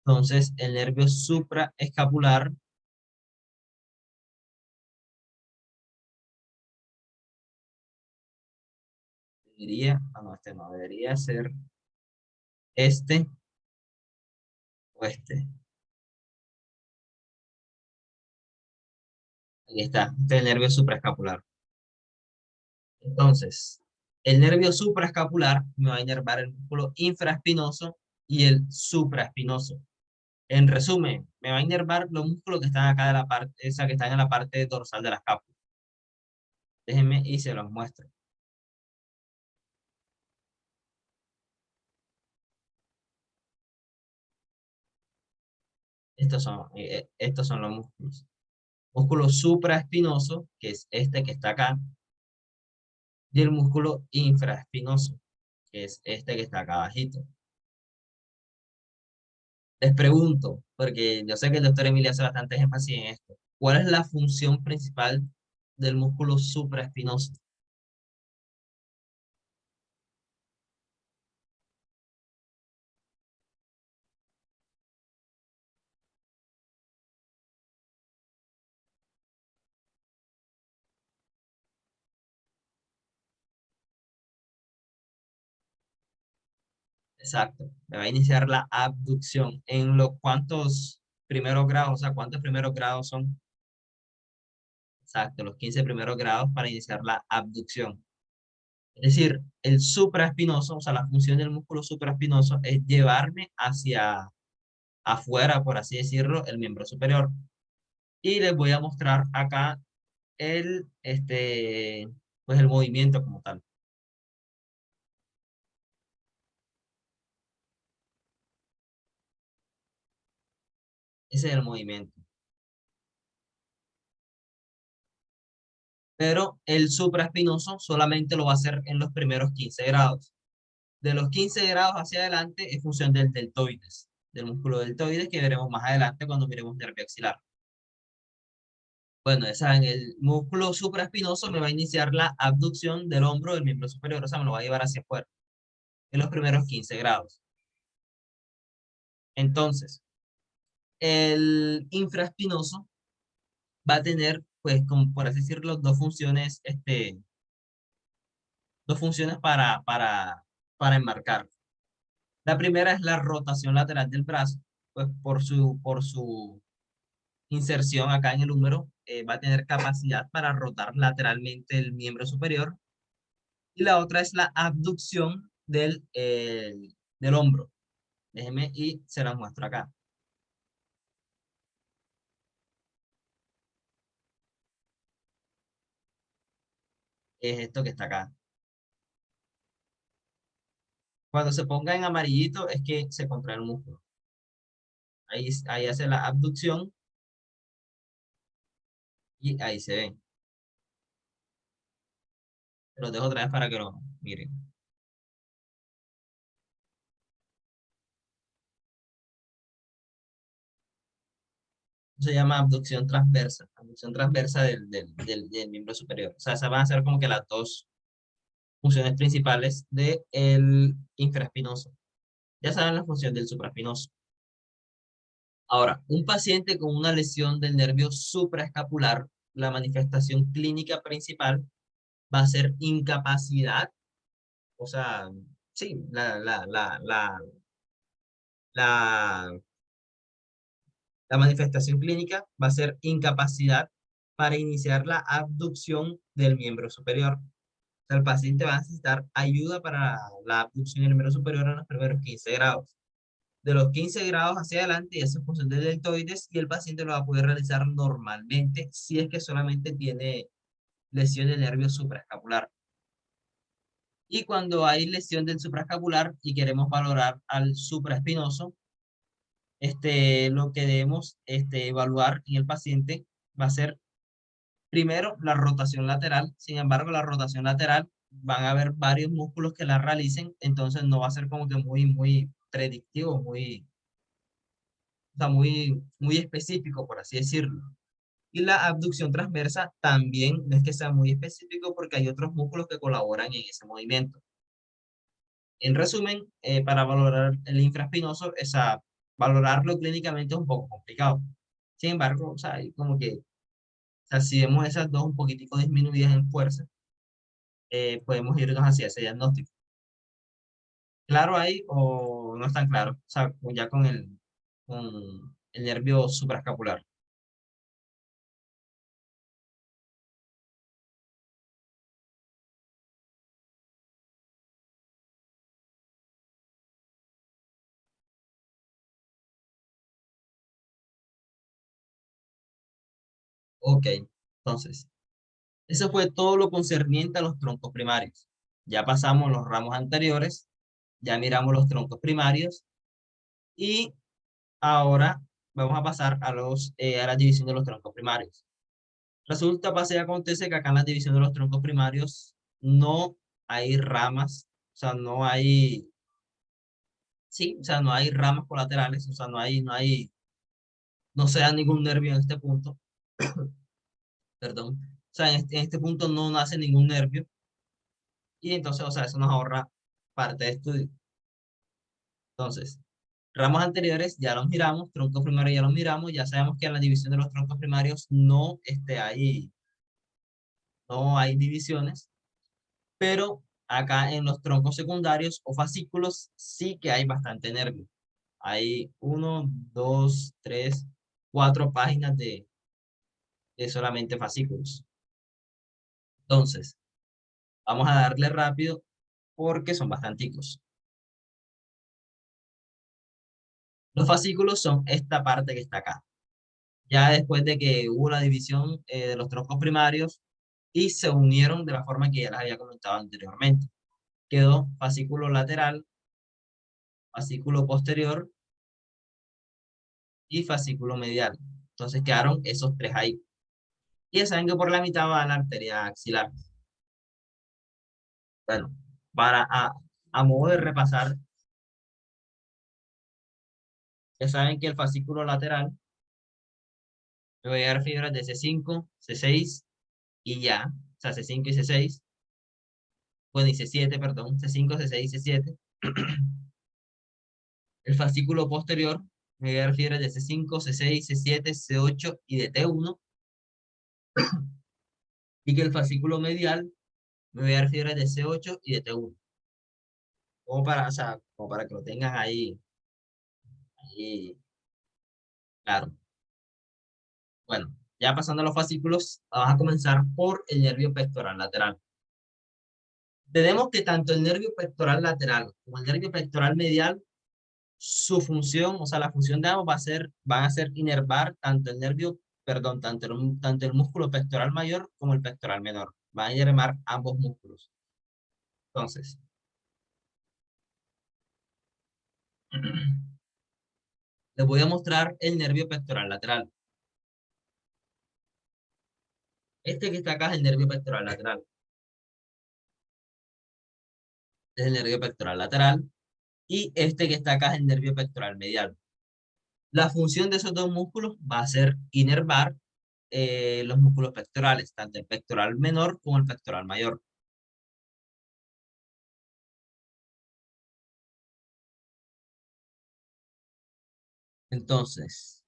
Entonces, el nervio supraescapular no, este no, debería ser este o este. Ahí está, este es el nervio supraescapular. Entonces, el nervio supraescapular me va a inervar el músculo infraespinoso y el supraespinoso. En resumen, me va a inervar los músculos que están acá de la parte, esa que están en la parte dorsal de la escápula. Déjenme y se los muestro. Estos son los músculos. Músculo supraespinoso, que es este que está acá, y el músculo infraespinoso, que es este que está acá abajito. Les pregunto, porque yo sé que el doctor Emilio hace bastante énfasis en esto, ¿cuál es la función principal del músculo supraespinoso? Exacto, me va a iniciar la abducción. ¿En los cuántos primeros grados? O sea, ¿cuántos primeros grados son? Exacto, los 15 primeros grados para iniciar la abducción. Es decir, el supraespinoso, o sea, la función del músculo supraespinoso es llevarme hacia afuera, por así decirlo, el miembro superior. Y les voy a mostrar acá pues el movimiento como tal. Ese es el movimiento. Pero el supraespinoso solamente lo va a hacer en los primeros 15 grados. De los 15 grados hacia adelante es función del deltoides, del músculo deltoides que veremos más adelante cuando miremos nervio axilar. Bueno, esa, en el músculo supraespinoso me va a iniciar la abducción del hombro del miembro superior, o sea, me lo va a llevar hacia afuera en los primeros 15 grados. Entonces, el infraespinoso va a tener, pues, como por así decirlo, dos funciones para enmarcar. La primera es la rotación lateral del brazo, pues por su inserción acá en el húmero, va a tener capacidad para rotar lateralmente el miembro superior. Y la otra es la abducción del hombro. Déjenme y se las muestro acá. Es esto que está acá. Cuando se ponga en amarillito es que se contrae el músculo. Ahí hace la abducción y ahí se ve. Lo dejo otra vez para que lo miren. Se llama abducción transversa del miembro superior. O sea, esas van a ser como que las dos funciones principales del infraespinoso. Ya saben la función del supraespinoso. Ahora, un paciente con una lesión del nervio supraescapular, la manifestación clínica principal va a ser incapacidad, o sea, sí, la, la manifestación clínica va a ser incapacidad para iniciar la abducción del miembro superior. O sea, el paciente va a necesitar ayuda para la abducción del miembro superior en los primeros 15 grados. De los 15 grados hacia adelante, esa es función del deltoides y el paciente lo va a poder realizar normalmente si es que solamente tiene lesión del nervio supraescapular. Y cuando hay lesión del supraescapular y queremos valorar al supraespinoso, lo que debemos evaluar en el paciente va a ser primero la rotación lateral. Sin embargo, la rotación lateral van a haber varios músculos que la realicen, entonces no va a ser como que muy predictivo, o sea, muy específico, por así decirlo. Y la abducción transversa también no es que sea muy específico porque hay otros músculos que colaboran en ese movimiento. En resumen, para valorar el infraespinoso, valorarlo clínicamente es un poco complicado. Sin embargo, o sea, hay como que, o sea, si vemos esas dos un poquitico disminuidas en fuerza, podemos irnos hacia ese diagnóstico. ¿Claro ahí o no es tan claro? O sea, ya con el nervio supraescapular. Ok, entonces, eso fue todo lo concerniente a los troncos primarios. Ya pasamos los ramos anteriores, ya miramos los troncos primarios y ahora vamos a pasar a la división de los troncos primarios. Resulta, pasa y acontece que acá en la división de los troncos primarios no hay ramas, o sea, sí, o sea, no hay ramas colaterales, o sea, no se da ningún nervio en este punto, perdón. O sea, en este punto no nace ningún nervio y entonces, o sea, eso nos ahorra parte de estudio. Entonces, ramos anteriores ya los miramos, troncos primarios ya los miramos, ya sabemos que en la división de los troncos primarios no hay divisiones, pero acá en los troncos secundarios o fascículos sí que hay bastante nervio. Hay 1, 2, 3, 4 páginas de solamente fascículos. Entonces, vamos a darle rápido porque son bastanticos. Los fascículos son esta parte que está acá. Ya después de que hubo la división de los troncos primarios y se unieron de la forma que ya les había comentado anteriormente. Quedó fascículo lateral, fascículo posterior y fascículo medial. Entonces quedaron esos tres ahí. Y ya saben que por la mitad va la arteria axilar. Bueno, a modo de repasar, ya saben que el fascículo lateral me voy a dar fibras de C5, C6 y ya, o sea, C5 y C6, bueno, y C7, perdón, C5, C6 y C7. El fascículo posterior me voy a dar fibras de C5, C6, C7, C8 y de T1, y que el fascículo medial me voy a dar fibras de C8 y de T1. Como para, o sea, como para que lo tengan ahí claro. Bueno, ya pasando a los fascículos, vamos a comenzar por el nervio pectoral lateral. Tenemos que tanto el nervio pectoral lateral como el nervio pectoral medial, su función, o sea, la función de ambos van a ser inervar tanto el nervio, perdón, tanto el músculo pectoral mayor como el pectoral menor. Van a inervar ambos músculos. Entonces, les voy a mostrar el nervio pectoral lateral. Este que está acá es el nervio pectoral lateral. Este es el nervio pectoral lateral. Y este que está acá es el nervio pectoral medial. La función de esos dos músculos va a ser inervar los músculos pectorales, tanto el pectoral menor como el pectoral mayor. Entonces,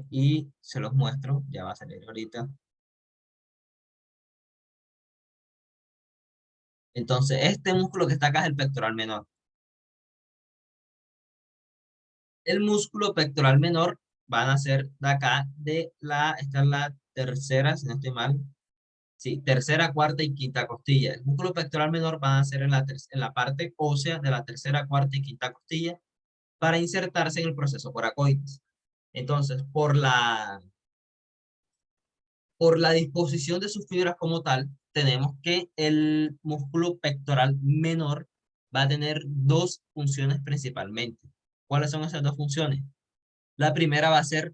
y se los muestro, ya va a salir ahorita. Entonces, este músculo que está acá es el pectoral menor. El músculo pectoral menor van a ser de acá, esta es la tercera, si no estoy mal. Sí, tercera, cuarta y quinta costilla. El músculo pectoral menor van a ser en la parte ósea de la tercera, cuarta y quinta costilla para insertarse en el proceso coracoides. Entonces, por la disposición de sus fibras como tal, tenemos que el músculo pectoral menor va a tener dos funciones principalmente. ¿Cuáles son esas dos funciones? La primera va a ser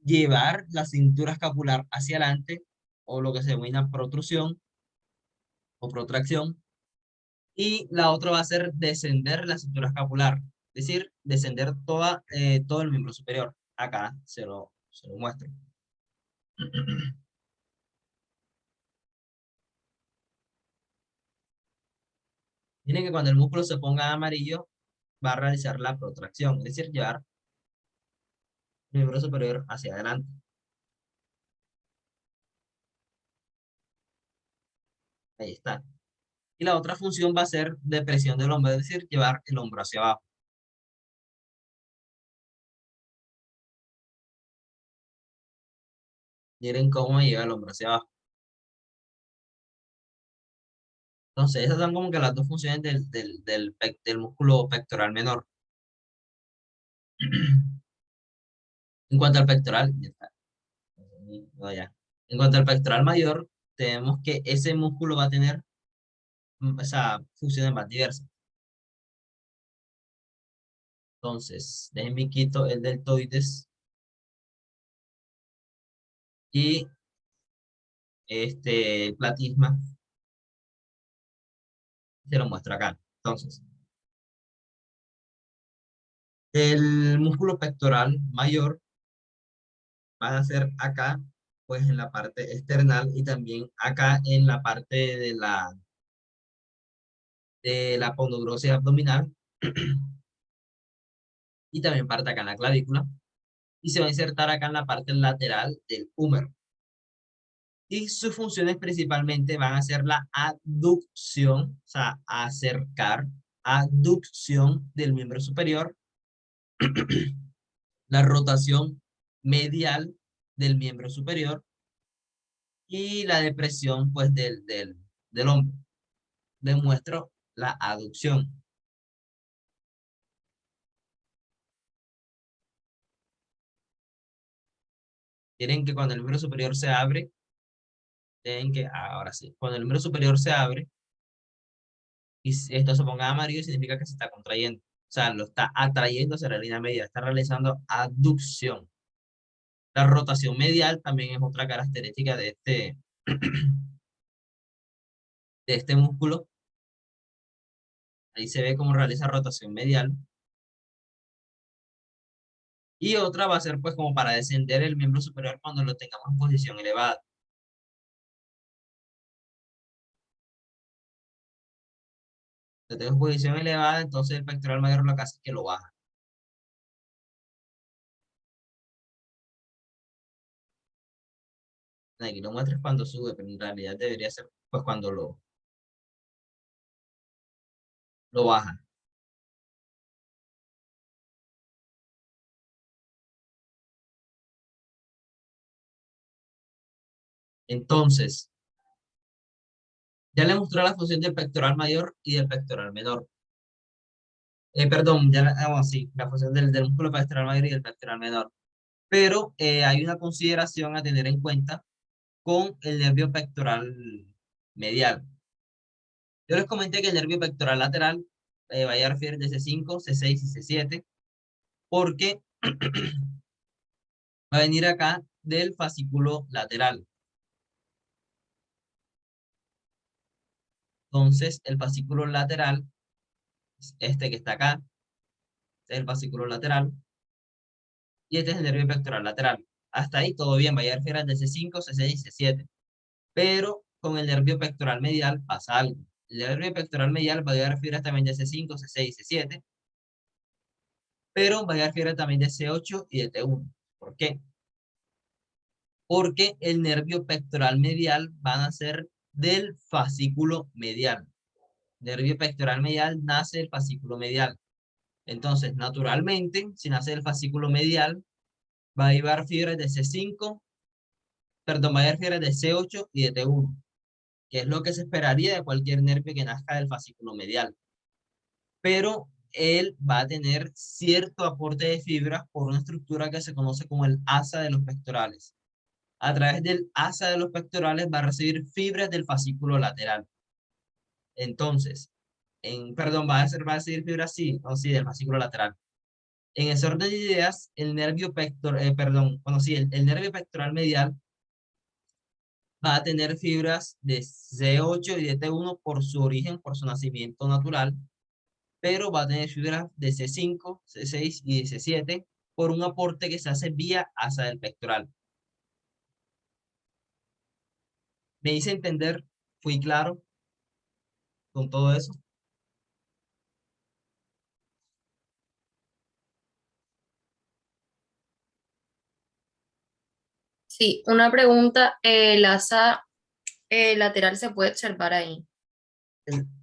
llevar la cintura escapular hacia adelante, o lo que se denomina protrusión o protracción, y la otra va a ser descender la cintura escapular, es decir, descender todo el miembro superior. Acá se lo muestro. Miren que cuando el músculo se ponga amarillo, va a realizar la protracción, es decir, llevar el miembro superior hacia adelante. Ahí está. Y la otra función va a ser de presión del hombro, es decir, llevar el hombro hacia abajo. Miren cómo lleva el hombro hacia abajo. Entonces, esas son como que las dos funciones del músculo pectoral menor. En cuanto al pectoral, ya está. No, ya. En cuanto al pectoral mayor, tenemos que ese músculo va a tener funciones más diversas. Entonces, déjenme quito el deltoides y el platisma, se lo muestro acá. Entonces, el músculo pectoral mayor va a ser acá, pues en la parte external y también acá en la parte de la pondogrosis abdominal y también parte acá en la clavícula y se va a insertar acá en la parte lateral del húmero. y sus funciones principalmente van a ser la aducción, o sea, acercar, aducción del miembro superior, la rotación medial del miembro superior y la depresión pues del hombro. Demuestro la aducción. Tienen que cuando el miembro superior se abre, tienen que, ahora sí, cuando el miembro superior se abre y esto se ponga amarillo, significa que se está contrayendo. O sea, lo está atrayendo hacia la línea media, está realizando aducción. La rotación medial también es otra característica de este músculo. Ahí se ve cómo realiza rotación medial. Y otra va a ser pues como para descender el miembro superior cuando lo tengamos en posición elevada. Lo tengo en posición elevada, entonces el pectoral mayor lo que hace es que lo baja. Aquí lo muestras cuando sube, pero en realidad debería ser pues cuando lo baja. Entonces, ya le mostró la función del pectoral mayor y del pectoral menor. Perdón, sí, la función del músculo pectoral mayor y del pectoral menor. Pero hay una consideración a tener en cuenta con el nervio pectoral medial. Yo les comenté que el nervio pectoral lateral va a referir de C5, C6 y C7, porque va a venir acá del fascículo lateral. Entonces, el fascículo lateral, este que está acá, este es el fascículo lateral, y este es el nervio pectoral lateral. Hasta ahí todo bien, va a referir de C5, C6 y C7. Pero con el nervio pectoral medial pasa algo. El nervio pectoral medial va a llegar fibras también de C5, C6, C7, pero va a llegar fibras también de C8 y de T1. ¿Por qué? Porque el nervio pectoral medial van a ser del fascículo medial. Nervio pectoral medial nace del fascículo medial. Entonces, naturalmente, si nace del fascículo medial, va a llevar fibras de C5, perdón, va a llevar fibras de C8 y de T1, que es lo que se esperaría de cualquier nervio que nazca del fascículo medial. Pero él va a tener cierto aporte de fibras por una estructura que se conoce como el asa de los pectorales. A través del asa de los pectorales va a recibir fibras del fascículo lateral. Entonces, perdón, va a recibir fibras, sí, o sí, del fascículo lateral. En ese orden de ideas, el nervio pectoral, perdón, bueno, sí, el nervio pectoral medial va a tener fibras de C8 y de T1 por su origen, por su nacimiento natural, pero va a tener fibras de C5, C6 y de C7 por un aporte que se hace vía asa del pectoral. ¿Me hice entender? ¿Fui claro con todo eso? Sí, una pregunta, el asa lateral se puede observar ahí,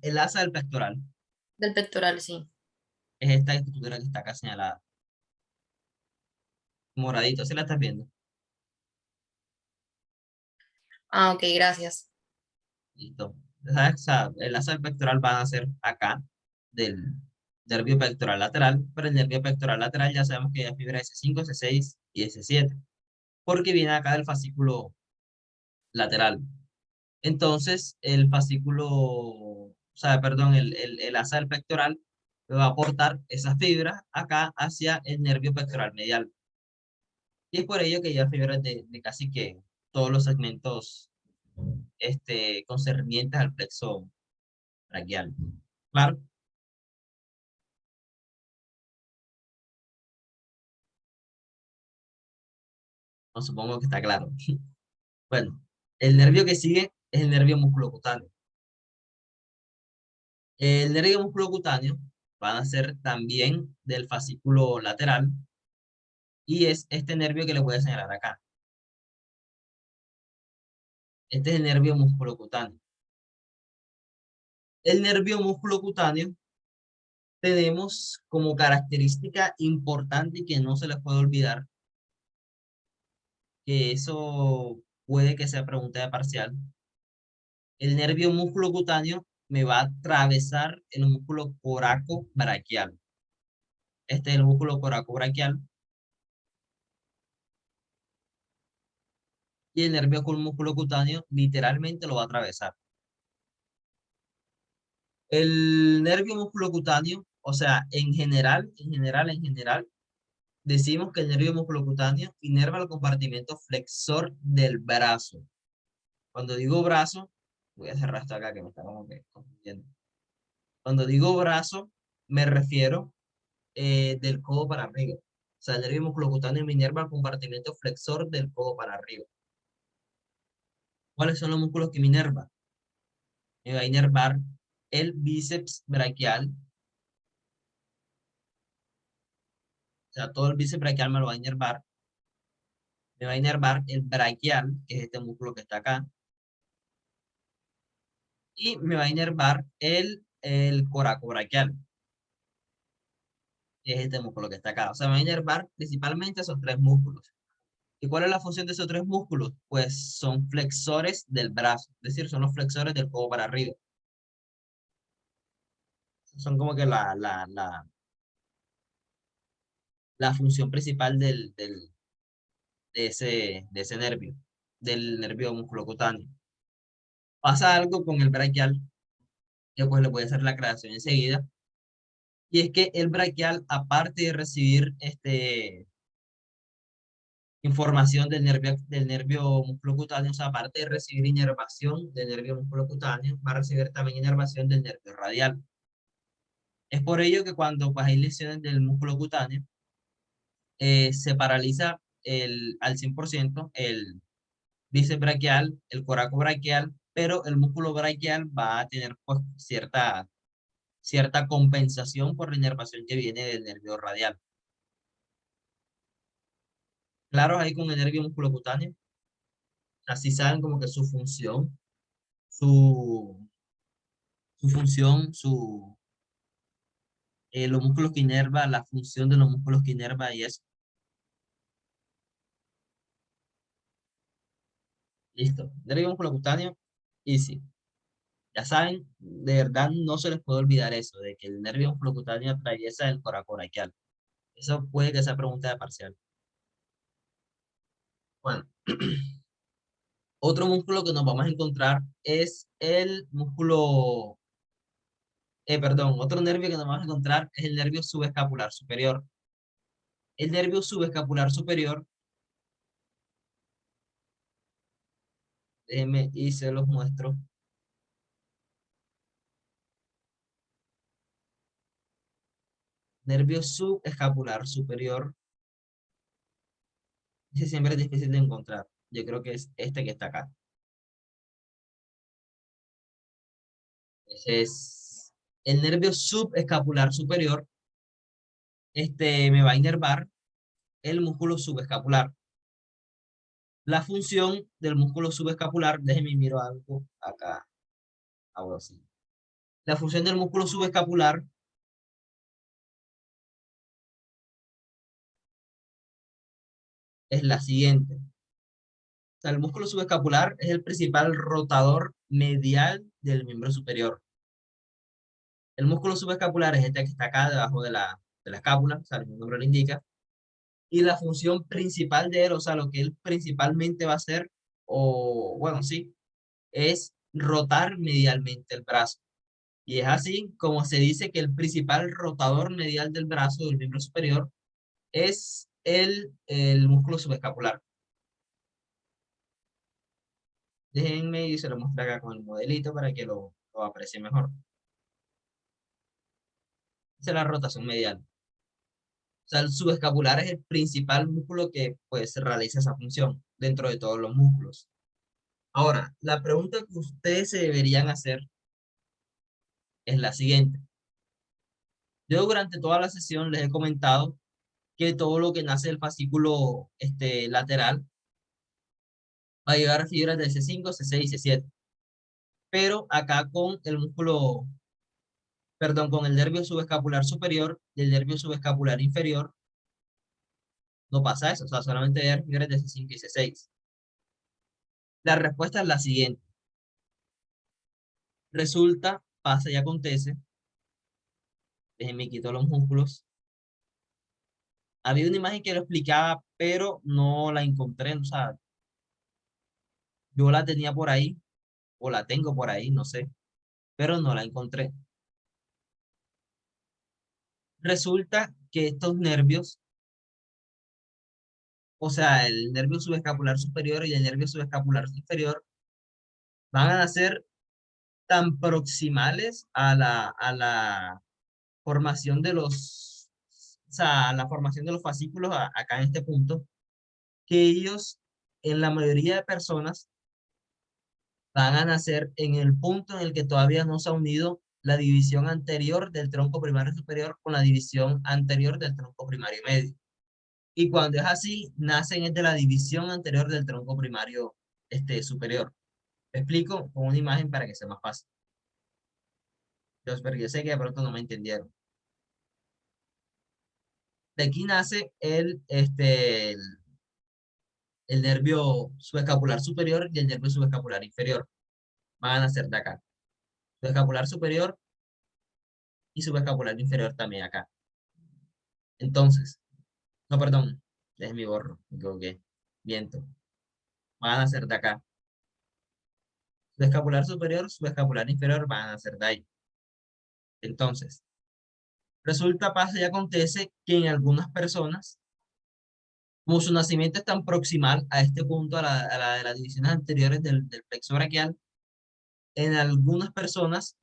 El asa del pectoral del pectoral, sí. es esta estructura que está acá señalada. Moradito, ¿sí la estás viendo? Ah, ok, gracias. Listo. ¿Sabes? O sea, el asa del pectoral van a ser acá, del nervio pectoral lateral, pero el nervio pectoral lateral ya sabemos que ya fibra S5, C6 y S7, porque viene acá del fascículo lateral. Entonces, el fascículo, o sea, perdón, el asa del pectoral va a aportar esas fibras acá hacia el nervio pectoral medial. Y es por ello que ya fibras de casi que todos los segmentos concernientes al plexo braquial. Claro, no supongo que está claro. Bueno, el nervio que sigue es el nervio musculocutáneo. El nervio musculocutáneo va a ser también del fascículo lateral y es este nervio que le voy a señalar acá. Este es el nervio musculocutáneo. El nervio musculocutáneo tenemos como característica importante y que no se les puede olvidar, que eso puede que sea pregunta de parcial. El nervio musculocutáneo me va a atravesar el músculo coracobraquial. Este es el músculo coracobraquial. Y el nervio musculocutáneo literalmente lo va a atravesar. El nervio musculocutáneo, o sea, en general, decimos que el nervio musculocutáneo inerva el compartimento flexor del brazo. Cuando digo brazo, voy a cerrar esto acá que me está como que confundiendo. Cuando digo brazo, me refiero del codo para arriba. O sea, el nervio musculocutáneo me inerva el compartimento flexor del codo para arriba. ¿Cuáles son los músculos que me inervan? Me va a inervar el bíceps braquial. O sea, todo el bíceps braquial me lo va a inervar. Me va a inervar el braquial, que es este músculo que está acá. Y me va a inervar el coracobraquial, que es este músculo que está acá. O sea, me va a inervar principalmente esos tres músculos. ¿Y cuál es la función de esos tres músculos? Pues son flexores del brazo, es decir, son los flexores del codo para arriba. Son como que la función principal de ese nervio, del nervio musculocutáneo. Pasa algo con el braquial, que pues le voy a hacer la aclaración enseguida, y es que el braquial, aparte de recibir información del nervio musculocutáneo, o sea, aparte de recibir inervación del nervio musculocutáneo, va a recibir también inervación del nervio radial. Es por ello que cuando pues, hay lesiones del músculo cutáneo, se paraliza al 100% el bíceps braquial, el coraco braquial, pero el músculo braquial va a tener pues, cierta compensación por la inervación que viene del nervio radial. Claro, ahí con el nervio musculocutáneo, así saben como que su, su función, los músculos que inerva, la función de los músculos que inerva y eso. Listo. Nervio musculocutáneo, easy. Ya saben, de verdad no se les puede olvidar eso, de que el nervio musculocutáneo atraviesa el coracoraquial. Eso puede que sea pregunta de parcial. Bueno, otro músculo que nos vamos a encontrar es el músculo, perdón, otro nervio que nos vamos a encontrar es el nervio subescapular superior. El nervio subescapular superior, déjenme y se los muestro. Nervio subescapular superior, ese siempre es difícil de encontrar. Yo creo que es este que está acá. Ese es el nervio subescapular superior. Me va a inervar el músculo subescapular. La función del músculo subescapular, déjenme miro algo acá, ahora sí. La función del músculo subescapular es la siguiente. O sea, el músculo subescapular es el principal rotador medial del miembro superior. El músculo subescapular es este que está acá debajo de la escápula, o sea, el nombre lo indica. Y la función principal de él, o sea, lo que él principalmente va a hacer, o bueno, sí, es rotar medialmente el brazo. Y es así como se dice que el principal rotador medial del brazo del miembro superior es el músculo subescapular. Déjenme y se lo muestro acá con el modelito para que lo aprecien mejor. Esa es la rotación medial. O sea, el subescapular es el principal músculo que pues realiza esa función dentro de todos los músculos. Ahora, la pregunta que ustedes se deberían hacer es la siguiente. Yo durante toda la sesión les he comentado que todo lo que nace del fascículo lateral va a llevar fibras de C5, C6 y C7. Pero acá con el músculo, perdón, con el nervio subescapular superior y el nervio subescapular inferior, no pasa eso, o sea, solamente va a llevar fibras de C5 y C6. La respuesta es la siguiente. Resulta, pasa y acontece, déjenme quitar los músculos. Había una imagen que lo explicaba, pero no la encontré, o sea, yo la tenía por ahí, o la tengo por ahí, no sé, pero no la encontré. Resulta que estos nervios, o sea, el nervio subescapular superior y el nervio subescapular inferior, van a ser tan proximales a la formación de los, o sea, a la formación de los fascículos acá en este punto, que ellos, en la mayoría de personas, van a nacer en el punto en el que todavía no se ha unido la división anterior del tronco primario superior con la división anterior del tronco primario medio. Y cuando es así, nacen es de la división anterior del tronco primario superior. Te explico con una imagen para que sea más fácil. Pero yo sé que de pronto no me entendieron. De aquí nace el nervio subescapular superior y el nervio subescapular inferior. Van a nacer de acá. Subescapular superior y subescapular inferior también acá. Entonces, no, perdón, es mi borro, me equivoqué. Viento. Van a nacer de acá. Subescapular superior, subescapular inferior van a nacer de ahí. Entonces, resulta, pasa y acontece que en algunas personas, como su nacimiento es tan proximal a este punto, a la de las divisiones anteriores del plexo braquial, en algunas personas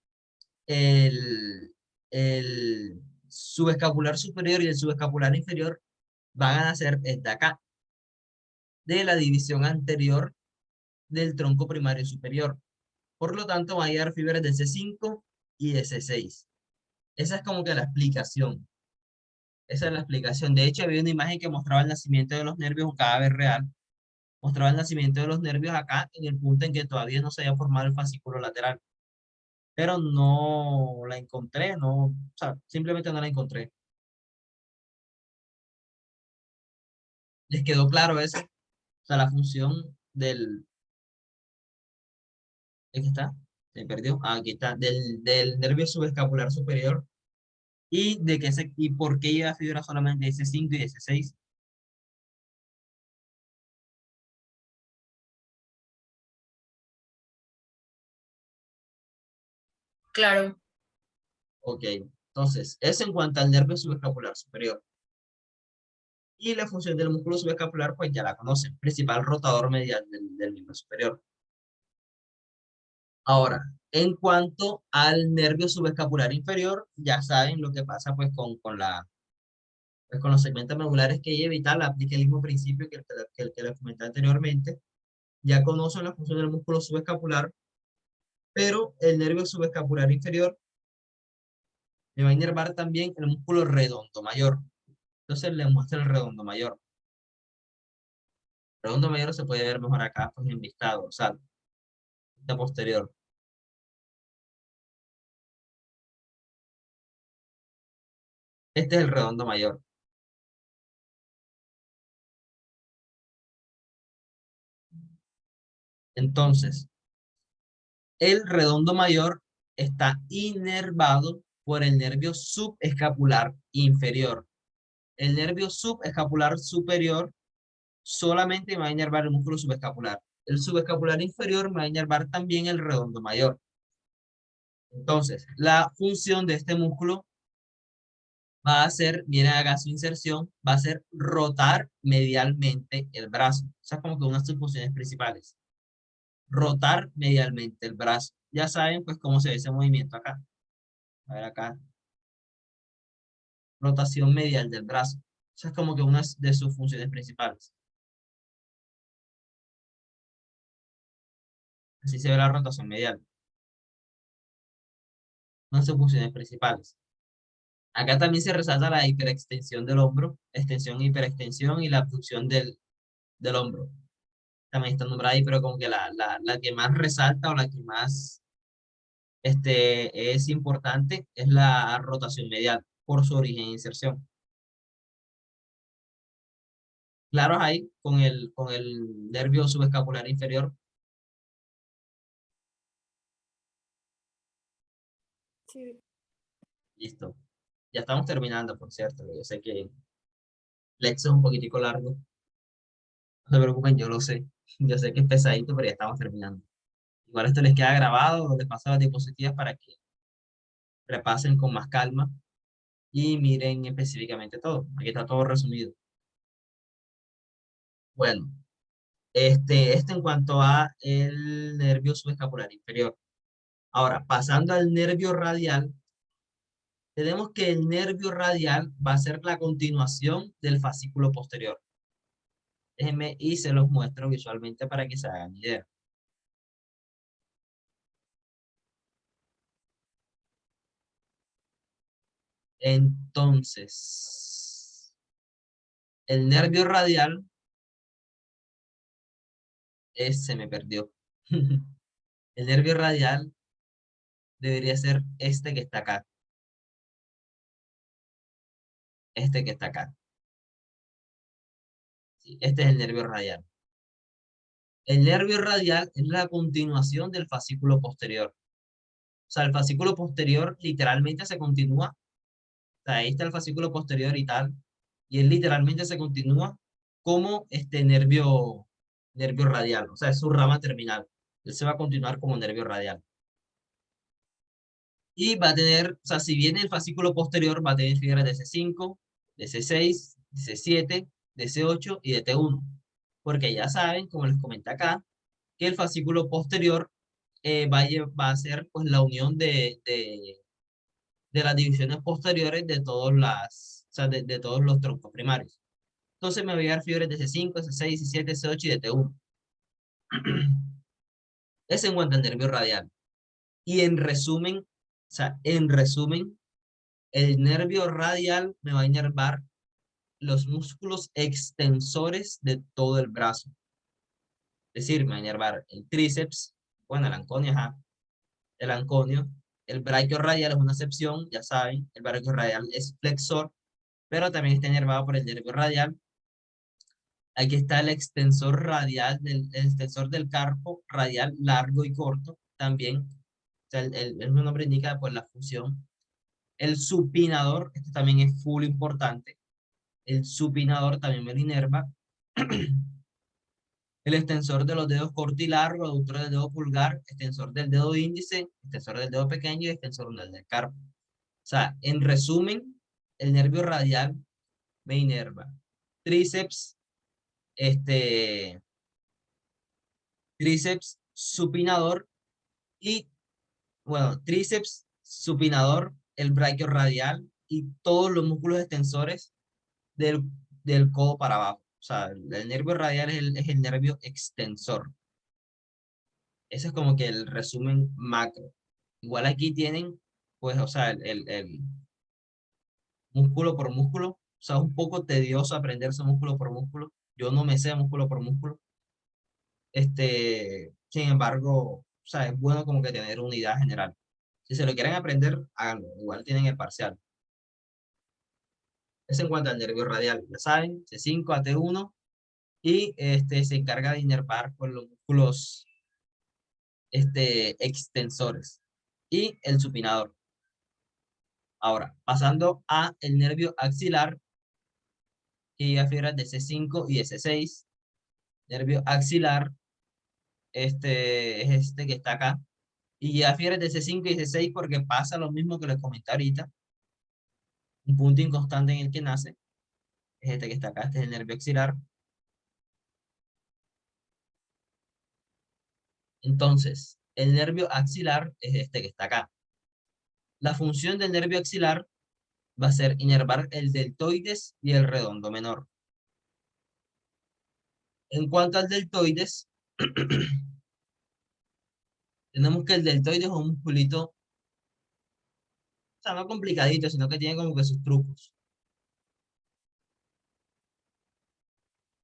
el subescapular superior y el subescapular inferior van a nacer desde acá, de la división anterior del tronco primario superior. Por lo tanto, van a llegar fibras de C5 y de C6. Esa es como que la explicación. Esa es la explicación. De hecho, había una imagen que mostraba el nacimiento de los nervios, un cadáver real. Mostraba el nacimiento de los nervios acá, en el punto en que todavía no se había formado el fascículo lateral. Pero no la encontré, no, o sea, simplemente no la encontré. ¿Les quedó claro eso? O sea, la función del... ¿Aquí está? Se perdió. Ah, aquí está. Del nervio subescapular superior. Y por qué lleva fibra solamente de C5 y de C6. Claro, Ok. Entonces, eso en cuanto al nervio subescapular superior. Y la función del músculo subescapular, pues ya la conocen. Principal rotador medial del miembro superior. Ahora, en cuanto al nervio subescapular inferior, ya saben lo que pasa pues pues, con los segmentos medulares que lleva y tal, aplica el mismo principio que les comenté anteriormente. Ya conocen la función del músculo subescapular, pero el nervio subescapular inferior le va a inervar también el músculo redondo mayor. Entonces le muestra el redondo mayor. El redondo mayor se puede ver mejor acá, pues en vistado, o sea, vista posterior. Este es el redondo mayor. Entonces, el redondo mayor está inervado por el nervio subescapular inferior. El nervio subescapular superior solamente va a inervar el músculo subescapular. El subescapular inferior va a inervar también el redondo mayor. Entonces, la función de este músculo va a ser, viene acá su inserción, va a ser rotar medialmente el brazo. O sea, como que una de sus funciones principales. Rotar medialmente el brazo. Ya saben, pues, cómo se ve ese movimiento acá. A ver acá. Rotación medial del brazo. Esa es como que una de sus funciones principales. Así se ve la rotación medial. Una de sus funciones principales. Acá también se resalta la hiperextensión del hombro, extensión e hiperextensión y la abducción del hombro. también está nombrada ahí, pero como que la que más resalta o la que más es importante es la rotación medial por su origen e inserción. Claros ahí con el nervio subescapular inferior. Sí. Listo. Ya estamos terminando, por cierto. Yo sé que Lex es un poquitico largo. No se preocupen, yo lo sé. Yo sé que es pesadito, pero ya estamos terminando. Igual esto les queda grabado, les paso las diapositivas para que repasen con más calma y miren específicamente todo. Aquí está todo resumido. Bueno, esto en cuanto a el nervio subescapular inferior. Ahora, pasando al nervio radial, tenemos que el nervio radial va a ser la continuación del fascículo posterior. Déjenme y se los muestro visualmente para que se hagan idea. Entonces, el nervio radial se me perdió. El nervio radial debería ser este que está acá. Este que está acá. Sí, este es el nervio radial. El nervio radial es la continuación del fascículo posterior. O sea, el fascículo posterior literalmente se continúa. O sea, ahí está el fascículo posterior y tal. Y él literalmente se continúa como este nervio radial. O sea, es su rama terminal. Él se va a continuar como nervio radial. Y va a tener, o sea, si viene el fascículo posterior, va a tener fibras de C5, de C6, de C7, de C8 y de T1. Porque ya saben, como les comenté acá, que el fascículo posterior va a ser pues, la unión de las divisiones posteriores de, o sea, de todos los troncos primarios. Entonces me voy a dar fibras de C5, C6, C7, C8 y de T1. Ese en cuanto al nervio radial. Y en resumen, o sea, en resumen, el nervio radial me va a inervar los músculos extensores de todo el brazo. Es decir, me va a inervar el tríceps, bueno, el anconio, ajá, el anconio. El braquio radial es una excepción, ya saben, el braquio radial es flexor, pero también está inervado por el nervio radial. Aquí está el extensor radial, el extensor del carpo radial largo y corto, también. O sea, el mismo nombre indica pues, la función. El supinador, esto también es full importante. El supinador también me lo inerva. El extensor de los dedos corto y largo, aductor del dedo pulgar, extensor del dedo índice, extensor del dedo pequeño y extensor del carpo. O sea, en resumen, el nervio radial me inerva tríceps, tríceps supinador y, bueno, tríceps supinador, el braquio radial y todos los músculos extensores del, del codo para abajo. O sea, el nervio radial es el nervio extensor. Ese es como que el resumen macro. Igual aquí tienen, pues, o sea, el músculo por músculo. O sea, es un poco tedioso aprenderse músculo por músculo. Yo no me sé músculo por músculo. Sin embargo, o sea, es bueno como que tener una idea general. Si se lo quieren aprender, háganlo. Igual tienen el parcial. Eso en cuanto al nervio radial. Ya saben, C5 a T1 y se encarga de inervar con los músculos extensores y el supinador. Ahora, pasando a el nervio axilar, que lleva fibras de C5 y de C6. Nervio axilar, es este que está acá. Y lleva fibras de C5 y C6 porque pasa lo mismo que les comenté ahorita. Un punto inconstante en el que nace es este que está acá, este es el nervio axilar. Entonces, el nervio axilar es este que está acá. La función del nervio axilar va a ser inervar el deltoides y el redondo menor. En cuanto al deltoides, tenemos que el deltoides es un musculito, o sea, no complicadito, sino que tiene como que sus trucos.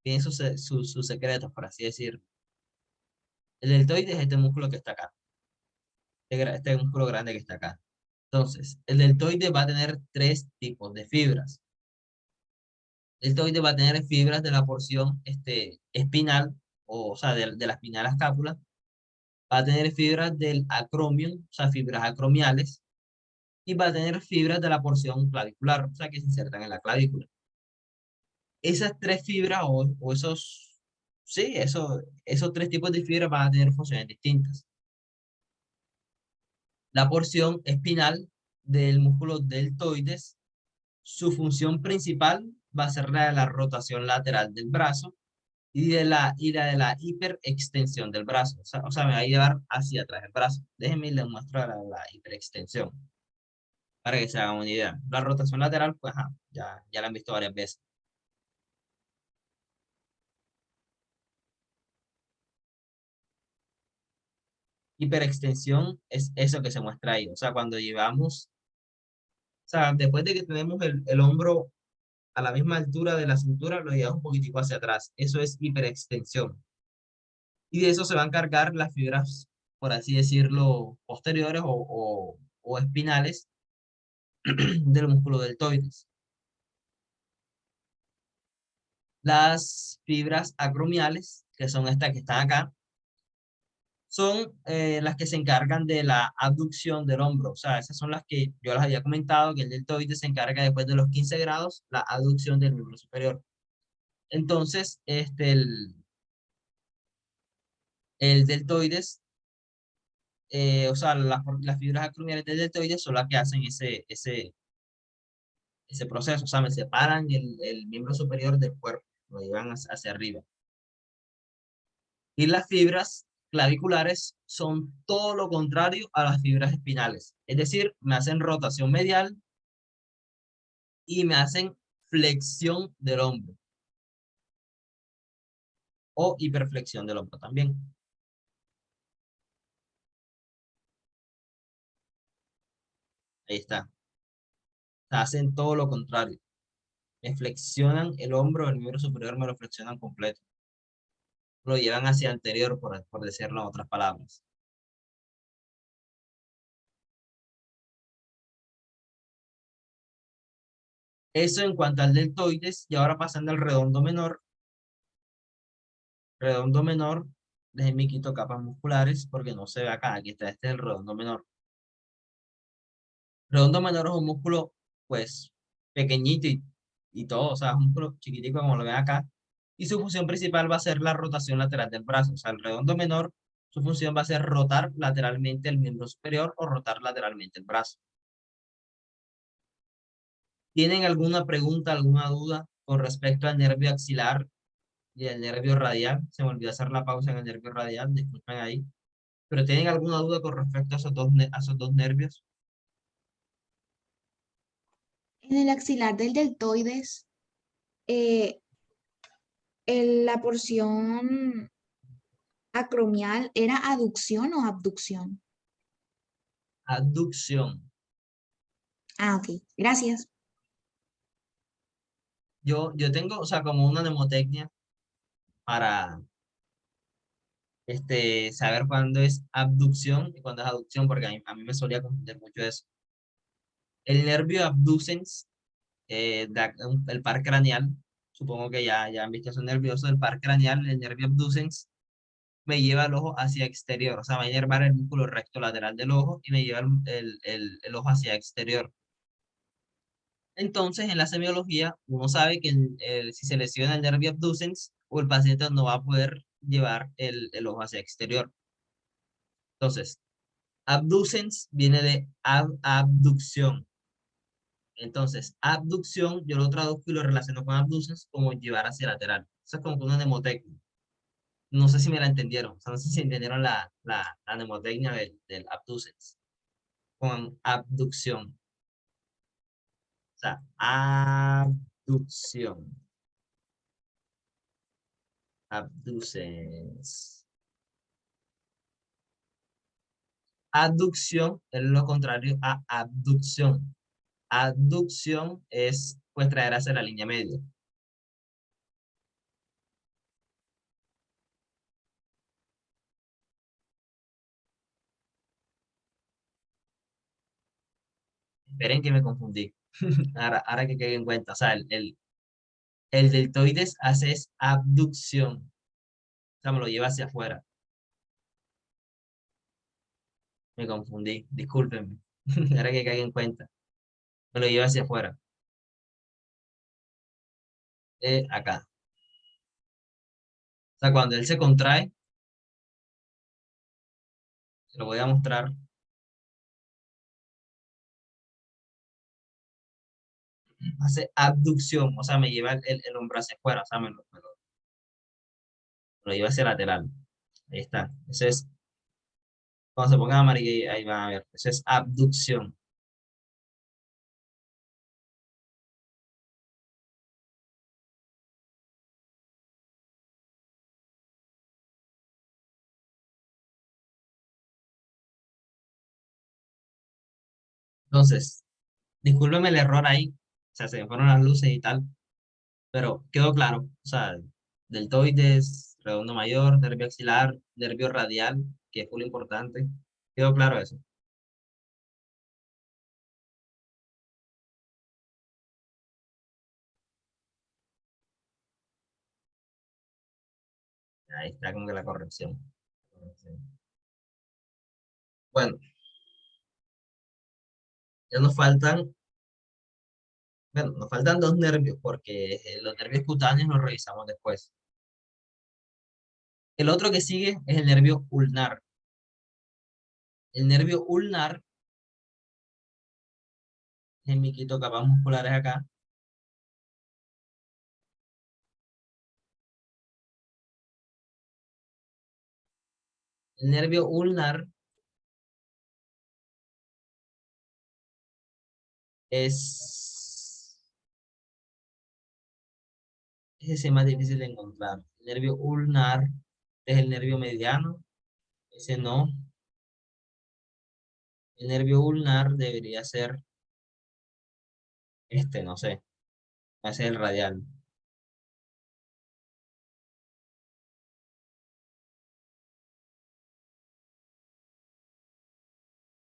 Tiene sus secretos, por así decirlo. El deltoide es este músculo que está acá, este músculo grande que está acá. Entonces, el deltoide va a tener tres tipos de fibras. El deltoide va a tener fibras de la porción espinal, o sea, de la espinal a escápula. Va a tener fibras del acromion, o sea, fibras acromiales, y va a tener fibras de la porción clavicular, o sea, que se insertan en la clavícula. Esas tres fibras o esos, sí, esos tres tipos de fibras van a tener funciones distintas. La porción espinal del músculo deltoides, su función principal va a ser la de la rotación lateral del brazo y la de la hiperextensión del brazo. O sea, me va a llevar hacia atrás el brazo. Déjenme y les muestro la hiperextensión para que se hagan una idea. La rotación lateral, pues ya la han visto varias veces. Hiperextensión es eso que se muestra ahí. O sea, cuando llevamos, o sea, después de que tenemos el hombro a la misma altura de la cintura, lo llevamos un poquitico hacia atrás. Eso es hiperextensión. Y de eso se van a encargar las fibras, por así decirlo, posteriores o espinales del músculo deltoides. Las fibras acromiales, que son estas que están acá, son las que se encargan de la abducción del hombro. O sea, esas son las que yo les había comentado, que el deltoide se encarga después de los 15 grados, la abducción del miembro superior. Entonces, el deltoides, o sea, las fibras acromiales del deltoides son las que hacen ese proceso. O sea, me separan el miembro superior del cuerpo, lo llevan hacia arriba. Y las fibras claviculares son todo lo contrario a las fibras espinales. Es decir, me hacen rotación medial y me hacen flexión del hombro. O hiperflexión del hombro también. Ahí está. Hacen todo lo contrario. Me flexionan el hombro, el miembro superior me lo flexionan completo. Lo llevan hacia anterior, por decirlo en otras palabras. Eso en cuanto al deltoides, y ahora pasando al redondo menor. Redondo menor, déjenme quito capas musculares porque no se ve acá. Aquí está, este es el redondo menor. Redondo menor es un músculo, pues, pequeñito y todo, o sea, es un músculo chiquitico como lo ven acá. Y su función principal va a ser la rotación lateral del brazo. O sea, el redondo menor, su función va a ser rotar lateralmente el miembro superior o rotar lateralmente el brazo. ¿Tienen alguna pregunta, alguna duda con respecto al nervio axilar y al nervio radial? Se me olvidó hacer la pausa en el nervio radial, disculpen ahí. ¿Pero tienen alguna duda con respecto a esos dos nervios? En el axilar del deltoides, eh, la porción acromial, ¿era aducción o abducción? Abducción. Ah, ok, gracias. Yo tengo, o sea, como una mnemotecnia para saber cuándo es abducción y cuándo es aducción, porque a mí me solía confundir mucho eso. El nervio abducens, el par craneal, supongo que ya han visto eso nervioso, el par craneal, el nervio abducens, me lleva el ojo hacia exterior, o sea, me va a inervar el músculo recto lateral del ojo y me lleva el ojo hacia exterior. Entonces, en la semiología, uno sabe que si se lesiona el nervio abducens, o el paciente no va a poder llevar el ojo hacia exterior. Entonces, abducens viene de abducción. Entonces, abducción, yo lo traduzco y lo relaciono con abducens como llevar hacia lateral. Eso es como que una mnemotecnia. No sé si me la entendieron. O sea, no sé si entendieron la mnemotecnia del abducens con abducción. O sea, abducción. Abducens. Aducción es lo contrario a abducción. Abducción es pues traer hacia la línea media. Esperen que me confundí. Ahora que quede en cuenta, o sea, el deltoides hace es abducción, o sea, me lo lleva hacia afuera. Me confundí, discúlpenme. Ahora que caiga en cuenta, me lo lleva hacia afuera. Acá. O sea, cuando él se contrae, se lo voy a mostrar. Hace abducción, o sea, me lleva el hombro hacia afuera, o sea, me lo lleva hacia lateral. Ahí está. Eso es, cuando se ponga amarillo, ahí van a ver. Eso es abducción. Entonces, discúlpeme el error ahí, o sea, se me fueron las luces y tal, pero quedó claro, o sea, deltoides, redondo mayor, nervio axilar, nervio radial, que es muy importante, quedó claro eso. Ahí está como que la corrección. Bueno, ya nos faltan, bueno, nos faltan dos nervios, porque los nervios cutáneos los revisamos después. El otro que sigue es el nervio ulnar. El nervio ulnar, en mi quito capas musculares acá, el nervio ulnar es, ese es más difícil de encontrar. El nervio ulnar es el nervio mediano, ese no. El nervio ulnar debería ser este, no sé, ese es el radial.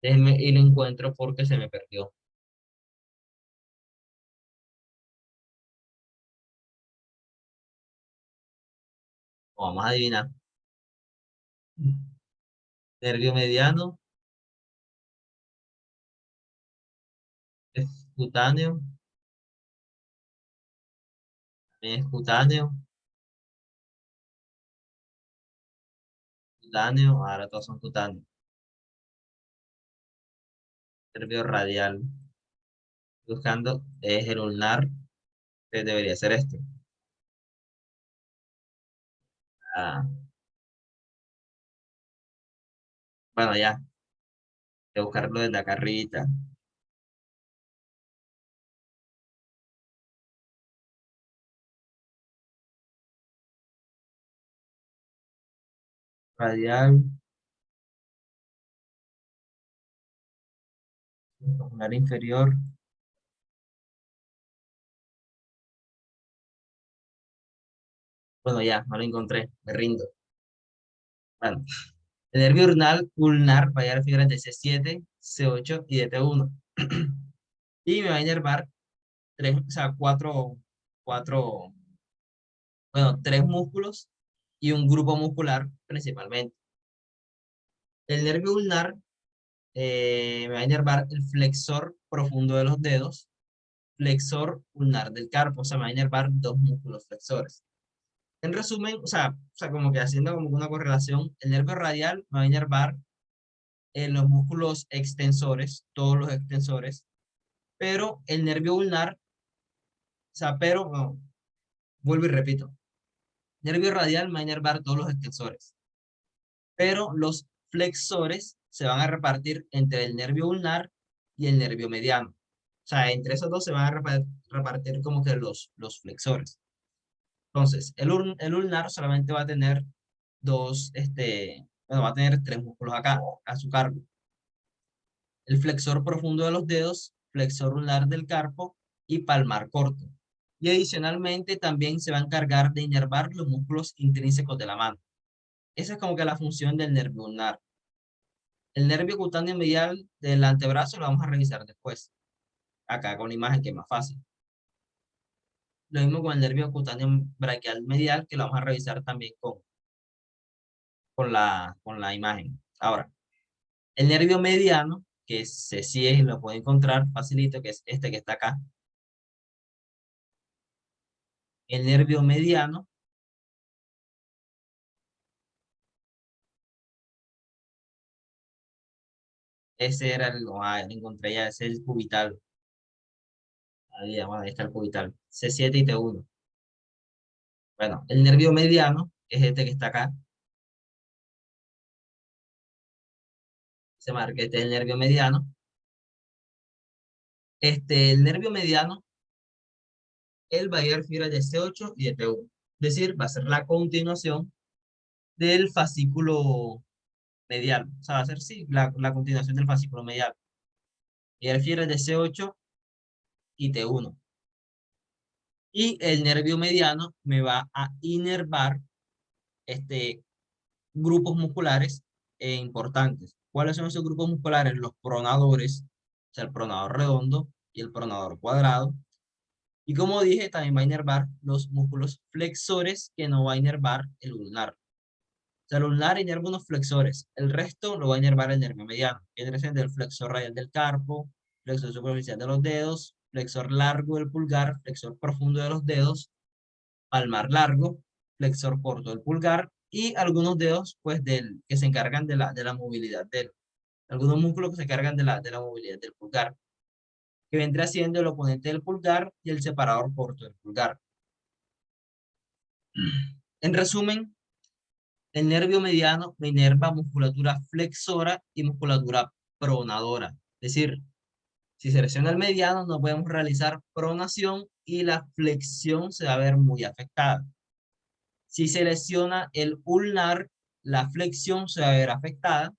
Déjenme y lo encuentro porque se me perdió. Vamos a adivinar. Nervio mediano es cutáneo, también es cutáneo, ahora todos son cutáneos. Nervio radial, buscando, es el ulnar, que debería ser este. Ah, bueno, ya, voy a buscarlo desde acá arribita. Radial, ulnar inferior. Bueno, ya, no lo encontré, me rindo. Bueno, el nervio ulnar va a llegar a figuras de C7, C8 y de T1. Y me va a inervar tres, o sea, bueno, tres músculos y un grupo muscular principalmente. El nervio ulnar me va a inervar el flexor profundo de los dedos, flexor ulnar del carpo, o sea, me va a inervar dos músculos flexores. En resumen, o sea, como que haciendo como una correlación, el nervio radial me va a inervar los músculos extensores, todos los extensores, pero el nervio ulnar, o sea, pero, no, vuelvo y repito, nervio radial me va a inervar todos los extensores, pero los flexores se van a repartir entre el nervio ulnar y el nervio mediano. O sea, entre esos dos se van a repartir como que los flexores. Entonces, el ulnar solamente va a tener bueno, va a tener tres músculos acá, a su cargo. El flexor profundo de los dedos, flexor ulnar del carpo y palmar corto. Y adicionalmente también se va a encargar de inervar los músculos intrínsecos de la mano. Esa es como que la función del nervio ulnar. El nervio cutáneo medial del antebrazo lo vamos a revisar después. acá con la imagen que es más fácil. Lo mismo con el nervio cutáneo braquial medial, que lo vamos a revisar también con la imagen. Ahora, el nervio mediano, que sí es, lo puede encontrar facilito, que es este que está acá. El nervio mediano ese era el, lo encontré ya, ese es el cubital. Ahí está el cubital. C7 y T1. Bueno, el nervio mediano es este que está acá. Se marca, este es el nervio mediano. El nervio mediano, él va a ir fibras de C8 y de T1. Es decir, va a ser la continuación del fascículo medial. O sea, va a ser, sí, la continuación del fascículo medial. Y el fibras de C8 y T1. Y el nervio mediano me va a inervar grupos musculares importantes. ¿Cuáles son esos grupos musculares? Los pronadores, o sea, el pronador redondo y el pronador cuadrado. Y como dije, también va a inervar los músculos flexores que no va a inervar el ulnar. O sea, el ulnar inerva unos flexores, el resto lo va a inervar el nervio mediano, que viene siendo el flexor radial del carpo, flexor superficial de los dedos, flexor largo del pulgar, flexor profundo de los dedos, palmar largo, flexor corto del pulgar y algunos dedos pues que se encargan de la movilidad algunos músculos que se encargan de la movilidad del pulgar, que vendría siendo el oponente del pulgar y el separador corto del pulgar. En resumen, el nervio mediano me inerva musculatura flexora y musculatura pronadora. Es decir, si se lesiona el mediano, no podemos realizar pronación y la flexión se va a ver muy afectada. Si se lesiona el ulnar, la flexión se va a ver afectada.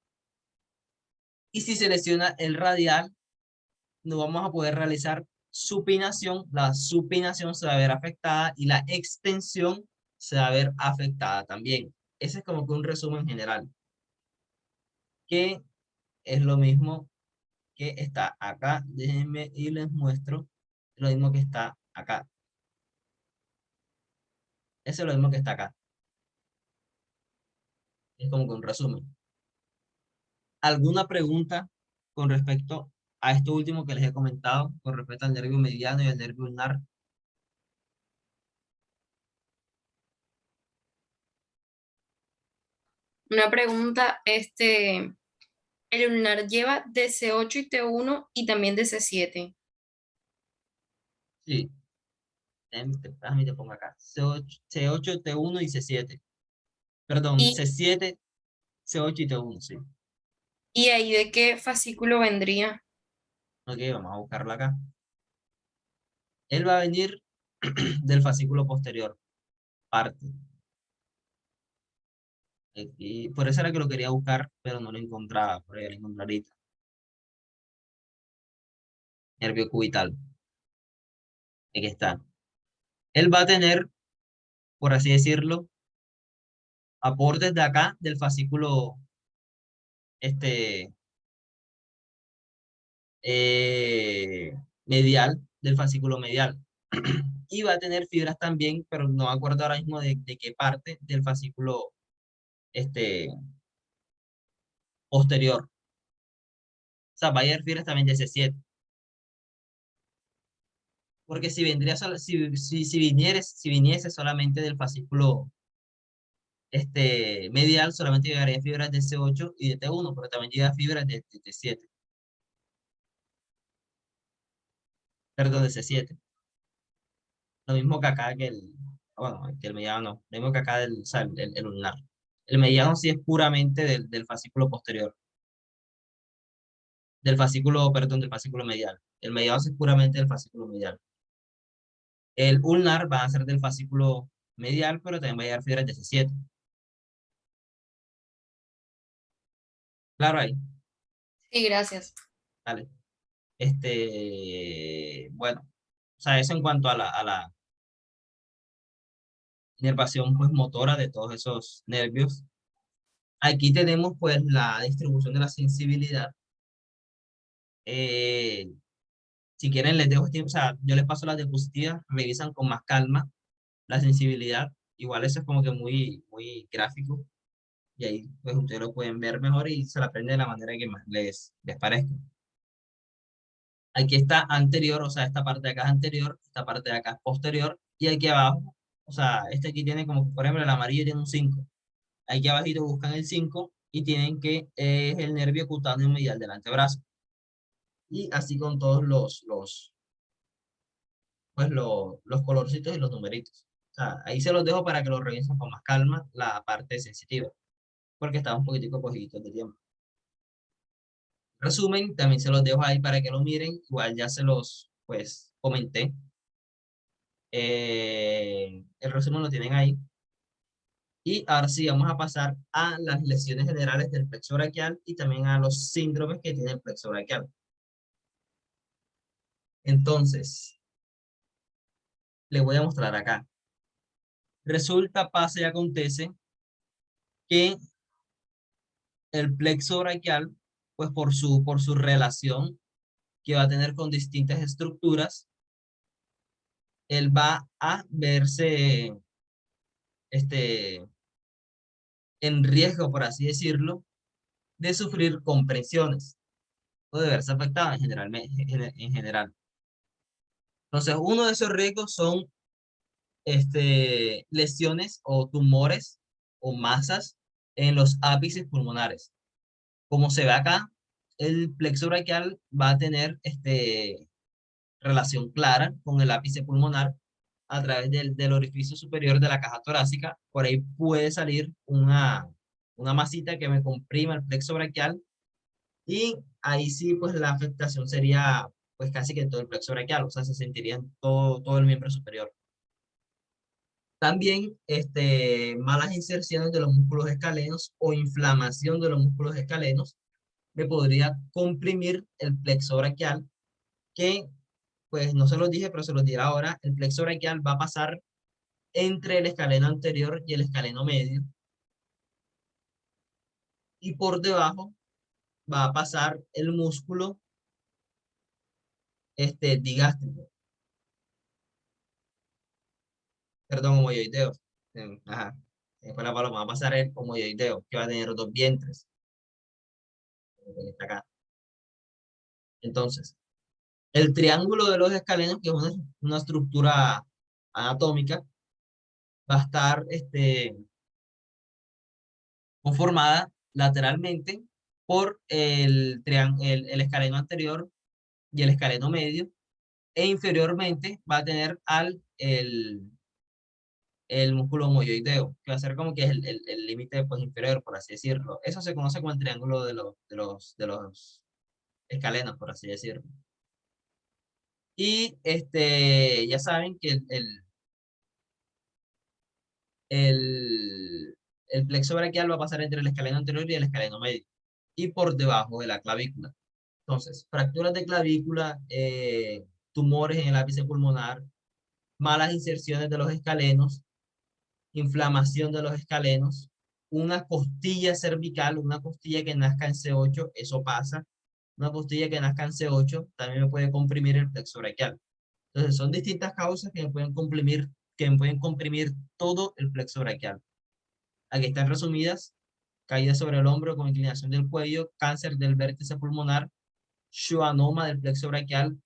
Y si se lesiona el radial, no vamos a poder realizar supinación. La supinación se va a ver afectada y la extensión se va a ver afectada también. Ese es como que un resumen general. Que es lo mismo que está acá. Déjenme y les muestro lo mismo que está acá. Eso es lo mismo que está acá. Es como que un resumen. ¿Alguna pregunta con respecto a esto último que les he comentado, con respecto al nervio mediano y al nervio ulnar? Una pregunta, el ulnar lleva DC8 y T1 y también DC7. Sí, déjame te pongo acá. C8, T1 y C7. Perdón, ¿Y, C7, C8 y T1, sí. y ahí de qué fascículo vendría? Ok, vamos a buscarlo acá. Él va a venir del fascículo posterior, parte. Y por eso era que lo quería buscar, pero no lo encontraba, por ahí lo encontré ahorita. Nervio cubital. Aquí está. Él va a tener, por así decirlo, aportes de acá, del fascículo, este, medial, del fascículo medial. Y va a tener fibras también, pero no me acuerdo ahora mismo de qué parte del fascículo, este, posterior. O sea, va a haber fibras también de C7. Porque si vendría si viniese solamente del fascículo medial, solamente llegaría fibras de C8 y de T1, pero también llega fibras de T7. Perdón, de C7. Lo mismo que acá bueno, que el mediano no. Lo mismo que acá o sea, el ulnar. El mediano sí es puramente del fascículo posterior. Perdón, del fascículo medial. El mediano sí es puramente del fascículo medial. El ulnar va a ser del fascículo medial, pero también va a llegar fibras de C7. Claro ahí. Sí, gracias. Vale. Bueno, o sea, eso en cuanto a la inervación pues motora de todos esos nervios. Aquí tenemos pues la distribución de la sensibilidad. Si quieren les dejo tiempo, o sea, yo les paso las diapositivas, revisan con más calma la sensibilidad. Igual eso es como que muy gráfico. Y ahí pues ustedes lo pueden ver mejor y se lo aprenden de la manera que más les parezca. Aquí está anterior, o sea, esta parte de acá es anterior, esta parte de acá es posterior, y aquí abajo, o sea, este aquí tiene como, por ejemplo, el amarillo tiene un 5. Aquí abajito buscan el 5 y tienen que es el nervio cutáneo medial del antebrazo. Y así con todos pues los colorcitos y los numeritos. O sea, ahí se los dejo para que lo revisen con más calma la parte sensitiva, porque está un poquitico cogido de tiempo. Resumen, también se los dejo ahí para que lo miren, igual ya se los, pues, comenté. El resumen lo tienen ahí. Y ahora sí, vamos a pasar a las lesiones generales del plexo braquial y también a los síndromes que tiene el plexo braquial. Entonces, les voy a mostrar acá. Resulta, pasa y acontece que el plexo braquial, pues por su relación que va a tener con distintas estructuras, él va a verse en riesgo, por así decirlo, de sufrir compresiones o de verse afectado en general. Entonces, uno de esos riesgos son lesiones o tumores o masas en los ápices pulmonares. Como se ve acá, el plexo braquial va a tener relación clara con el ápice pulmonar a través del orificio superior de la caja torácica. Por ahí puede salir una masita que me comprima el plexo braquial y ahí sí, pues la afectación sería pues casi que todo el plexo braquial, o sea, se sentiría en todo el miembro superior. También malas inserciones de los músculos escalenos o inflamación de los músculos escalenos me podría comprimir el plexo braquial, que pues no se los dije, pero se los diré ahora, el plexo braquial va a pasar entre el escaleno anterior y el escaleno medio, y por debajo va a pasar el músculo digástrico, perdón, homoyoideo. Ajá, después la paloma va a pasar el homoyoideo, que va a tener dos vientres. Está acá. Entonces, el triángulo de los escalenos, que es una estructura anatómica, va a estar conformada lateralmente por el escaleno anterior y el escaleno medio, e inferiormente va a tener el músculo homoyoideo, que va a ser como que es el límite pues, inferior, por así decirlo. Eso se conoce como el triángulo de los escalenos, por así decirlo. Y ya saben que el, el plexo braquial va a pasar entre el escaleno anterior y el escaleno medio, y por debajo de la clavícula. Entonces, fracturas de clavícula, tumores en el ápice pulmonar, malas inserciones de los escalenos, inflamación de los escalenos, una costilla cervical, una costilla que nazca en C8, eso pasa. Una costilla que nazca en C8 también me puede comprimir el plexo braquial. Entonces, son distintas causas que me pueden comprimir todo el plexo braquial. Aquí están resumidas: caída sobre el hombro con inclinación del cuello, cáncer del vértice pulmonar, schwannoma del plexo braquial,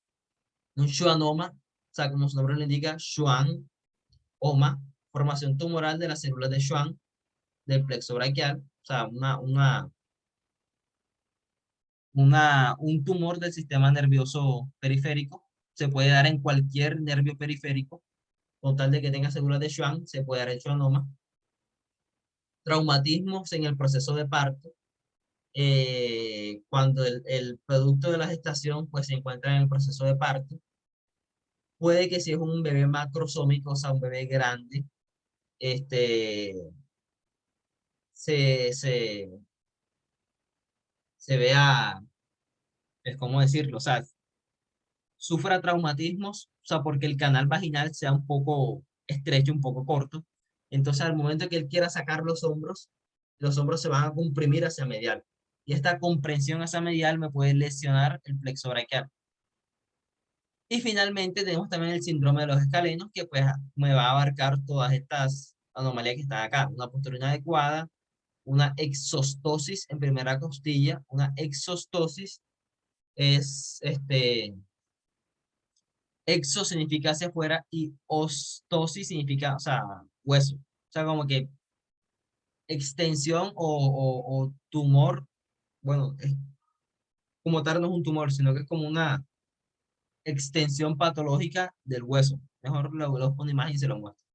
un schwannoma, o sea, como su nombre lo indica, Schwann, oma, formación tumoral de las células de Schwann del plexo braquial, o sea, un tumor del sistema nervioso periférico. Se puede dar en cualquier nervio periférico, con tal de que tenga células de Schwann, se puede dar el schwannoma. Traumatismos en el proceso de parto, cuando el producto de la gestación pues, se encuentra en el proceso de parto. Puede que si es un bebé macrosómico, o sea, un bebé grande, este, se, se, se vea, es como decirlo, o sea, sufra traumatismos, o sea, porque el canal vaginal sea un poco estrecho, un poco corto. Entonces, al momento que él quiera sacar los hombros se van a comprimir hacia medial. Y esta comprensión hacia medial me puede lesionar el plexo braquial. Y finalmente tenemos también el síndrome de los escalenos, que pues me va a abarcar todas estas anomalías que están acá. Una postura inadecuada, una exostosis en primera costilla. Una exostosis es, exo significa hacia afuera y ostosis significa, o sea, hueso. O sea, como que extensión o tumor, bueno, como tal no es un tumor, sino que es como una extensión patológica del hueso. Mejor lo pongo imagen y se lo muestro.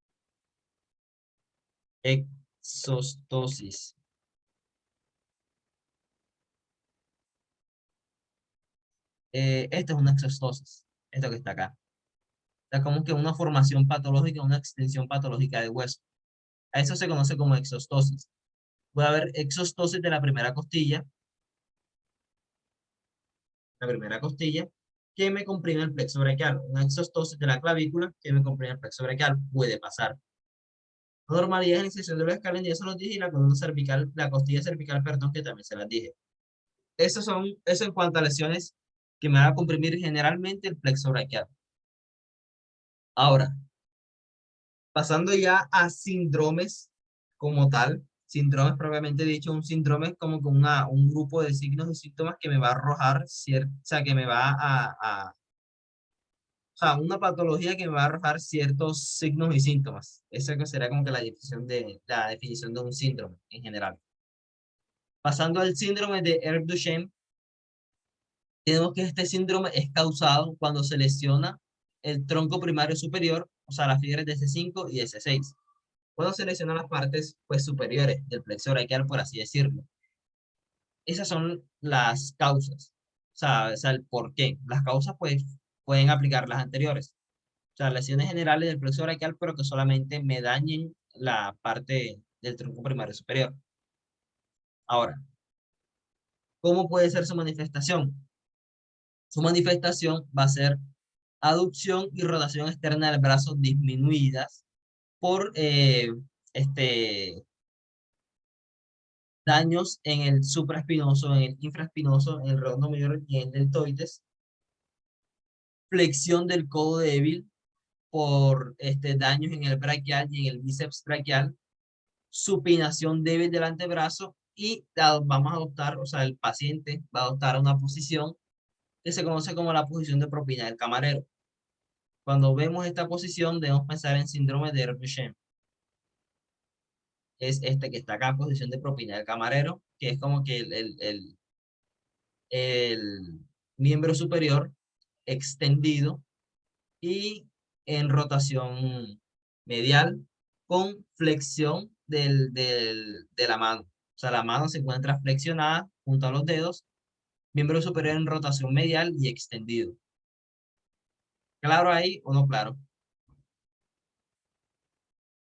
Exostosis. Esta es una exostosis, esto que está acá. Es como que una formación patológica, una extensión patológica del hueso. A eso se conoce como exostosis. Puede haber exostosis de la primera costilla, que me comprime el plexo braquial. Una exostosis de la clavícula, que me comprime el plexo braquial. Puede pasar. Normalidad en la inserción de los escalones, ya se los dije, y la columna cervical, la costilla cervical, perdón, que también se las dije. Eso en cuanto a lesiones que me van a comprimir generalmente el plexo braquial. Ahora, pasando ya a síndromes como tal, síndromes propiamente dicho, un síndrome es como que un grupo de signos y síntomas que me va a arrojar, o sea, que me va o sea, una patología que me va a arrojar ciertos signos y síntomas. Esa que será como que la definición de un síndrome en general. Pasando al síndrome de Ehlers-Danlos, tenemos que este síndrome es causado cuando se lesiona el tronco primario superior, o sea, las fibras de S5 y S6. Cuando se lesionan las partes pues, superiores del plexo braquial, por así decirlo. Esas son las causas, o sea, el por qué. Las causas pues, pueden aplicar las anteriores. O sea, lesiones generales del plexo braquial, pero que solamente me dañen la parte del tronco primario superior. Ahora, ¿cómo puede ser su manifestación? Su manifestación va a ser aducción y rotación externa del brazo disminuidas por daños en el supraespinoso, en el infraespinoso, en el redondo mayor y en el deltoides, flexión del codo débil por daños en el braquial y en el bíceps braquial, supinación débil del antebrazo y vamos a adoptar, o sea, el paciente va a adoptar una posición que se conoce como la posición de propina del camarero. Cuando vemos esta posición, debemos pensar en síndrome de Ehlers-Danlos. Es este que está acá, posición de propina del camarero, que es como que el miembro superior extendido y en rotación medial con flexión de la mano. O sea, la mano se encuentra flexionada junto a los dedos, miembro superior en rotación medial y extendido. ¿Claro ahí o no claro?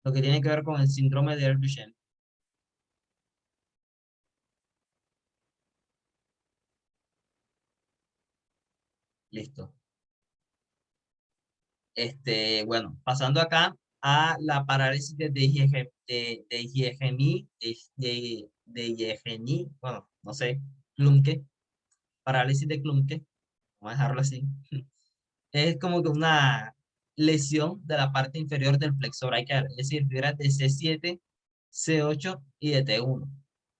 Lo que tiene que ver con el síndrome de Ehlers-Danlos. Listo. Bueno, pasando acá a la parálisis de bueno, no sé, Klumke, parálisis de Klumke, vamos a dejarlo así. Es como que una lesión de la parte inferior del plexo braquial, es decir, fibras de C7, C8 y de T1,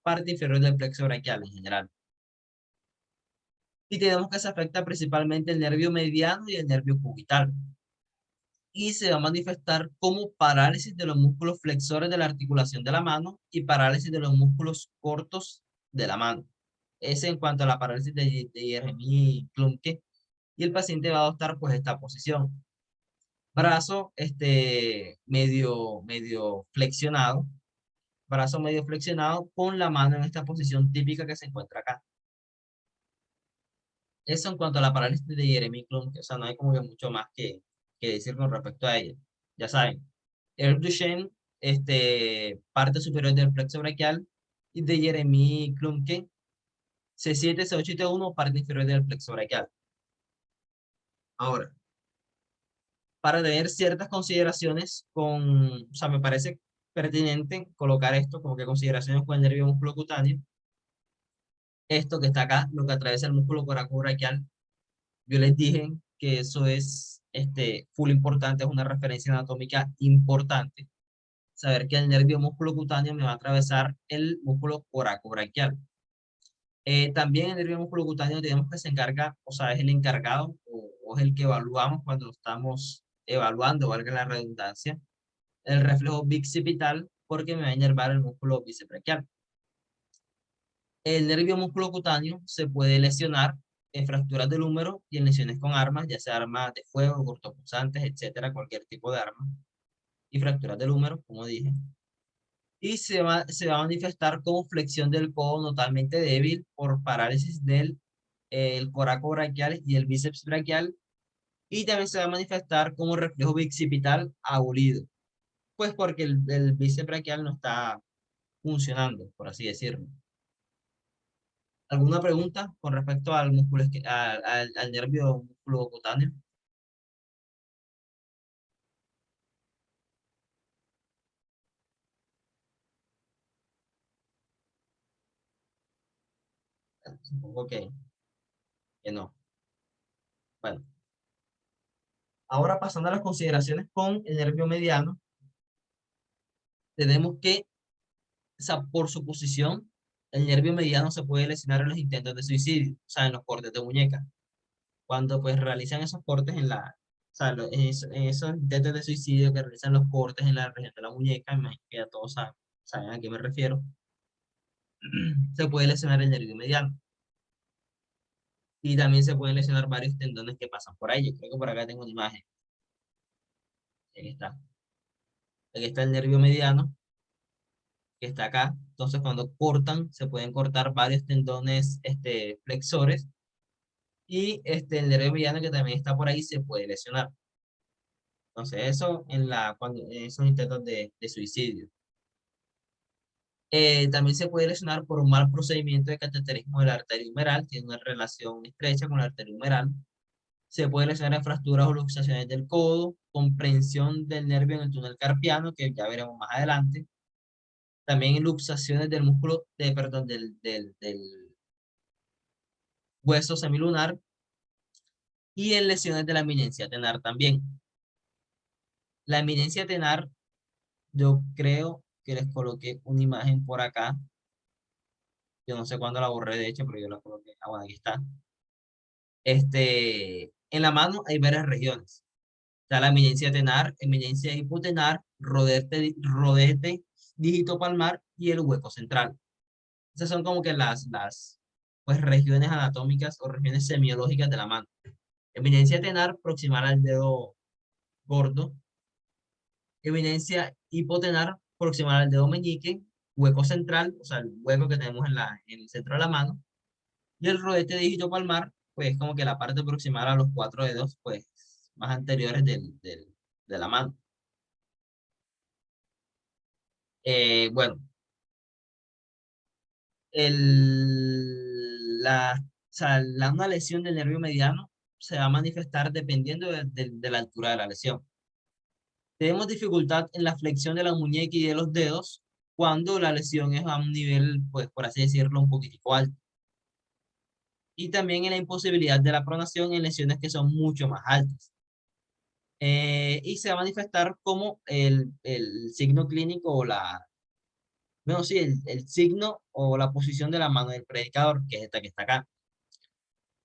parte inferior del plexo braquial en general. Y tenemos que se afecta principalmente el nervio mediano y el nervio cubital. Y se va a manifestar como parálisis de los músculos flexores de la articulación de la mano y parálisis de los músculos cortos de la mano. Ese en cuanto a la parálisis de Jeremy-Klumke, y el paciente va a adoptar pues esta posición. Brazo medio flexionado, brazo medio flexionado con la mano en esta posición típica que se encuentra acá. Eso en cuanto a la parálisis de Jeremy-Klumke, o sea, no hay como que mucho más que decir con respecto a ella. Ya saben, Ehlers-Danlos, parte superior del plexo braquial, y de Jeremy-Klumke, C7, C8 y T1, parte inferior del plexo braquial. Ahora, para tener ciertas consideraciones o sea, me parece pertinente colocar esto como que consideraciones con el nervio músculo cutáneo. Esto que está acá, lo que atraviesa el músculo coracobraquial, yo les dije que eso es full importante, es una referencia anatómica importante. Saber que el nervio músculo cutáneo me va a atravesar el músculo coracobraquial. También el nervio músculo cutáneo, digamos que se encarga, o sea, es el encargado o es el que evaluamos cuando lo estamos evaluando, valga la redundancia, el reflejo bicipital, porque me va a inervar el músculo bicibraquial. El nervio músculo cutáneo se puede lesionar en fracturas del húmero y en lesiones con armas, ya sea armas de fuego, cortopunzantes, etcétera, cualquier tipo de arma. Y fracturas del húmero, como dije. Y se va a manifestar como flexión del codo totalmente débil por parálisis del el coraco braquial y el bíceps braquial. Y también se va a manifestar como reflejo bicipital abolido. Pues porque el bíceps braquial no está funcionando, por así decirlo. ¿Alguna pregunta con respecto al músculo, al nervio músculo cutáneo? Supongo que no. Bueno, ahora pasando a las consideraciones con el nervio mediano, tenemos que, o sea, por su posición, el nervio mediano se puede lesionar en los intentos de suicidio, o sea, en los cortes de muñeca. Cuando pues realizan esos cortes o sea, en esos intentos de suicidio que realizan los cortes en la región de la muñeca, imagino que ya todos saben a qué me refiero, se puede lesionar el nervio mediano. Y también se pueden lesionar varios tendones que pasan por ahí. Yo creo que por acá tengo una imagen. Aquí está. Aquí está el nervio mediano, que está acá. Entonces, cuando cortan, se pueden cortar varios tendones flexores. Y el nervio mediano que también está por ahí se puede lesionar. Entonces, eso cuando, en esos intentos de suicidio. También se puede lesionar por un mal procedimiento de cateterismo de la arteria humeral. Tiene una relación estrecha con la arteria humeral. Se puede lesionar en fracturas o luxaciones del codo, comprensión del nervio en el túnel carpiano, que ya veremos más adelante. También en luxaciones del músculo, perdón, del hueso semilunar. Y en lesiones de la eminencia tenar también. La eminencia tenar, yo creo que les coloqué una imagen por acá. Yo no sé cuándo la borré, de hecho, pero yo la coloqué. Ah, bueno, aquí está. En la mano hay varias regiones. Está la eminencia tenar, eminencia hipotenar, rodete dígito palmar y el hueco central. Esas son como que las pues, regiones anatómicas o regiones semiológicas de la mano. Eminencia tenar proximal al dedo gordo. Eminencia hipotenar proximal al dedo meñique. Hueco central, o sea, el hueco que tenemos en el centro de la mano. Y el rodete dígito palmar, pues como que la parte proximal a los 4 dedos, pues más anteriores de la mano. Bueno, o sea, una lesión del nervio mediano se va a manifestar dependiendo de la altura de la lesión. Tenemos dificultad en la flexión de la muñeca y de los dedos cuando la lesión es a un nivel, pues por así decirlo, un poquitico alto. Y también en la imposibilidad de la pronación en lesiones que son mucho más altas. Y se va a manifestar como el signo clínico o bueno, sí, el signo o la posición de la mano del predicador, que es esta que está acá,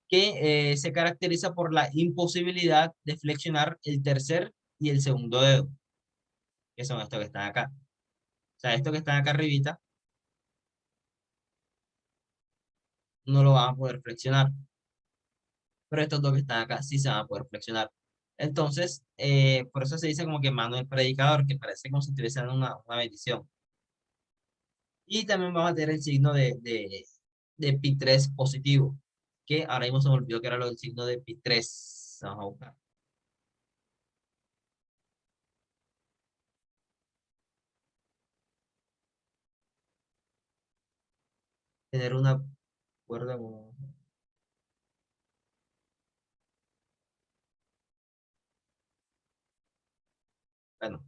que se caracteriza por la imposibilidad de flexionar el tercer y el segundo dedo, que son estos que están acá. O sea, estos que están acá arribita, no lo van a poder flexionar, pero estos dos que están acá sí se van a poder flexionar. Entonces, por eso se dice como que mano del predicador, que parece como si estuviese dando una bendición. Y también vamos a tener el signo de pi3 positivo, que ahora mismo se me olvidó que era lo del signo de pi3. Vamos a buscar. Tener una cuerda como... Bueno,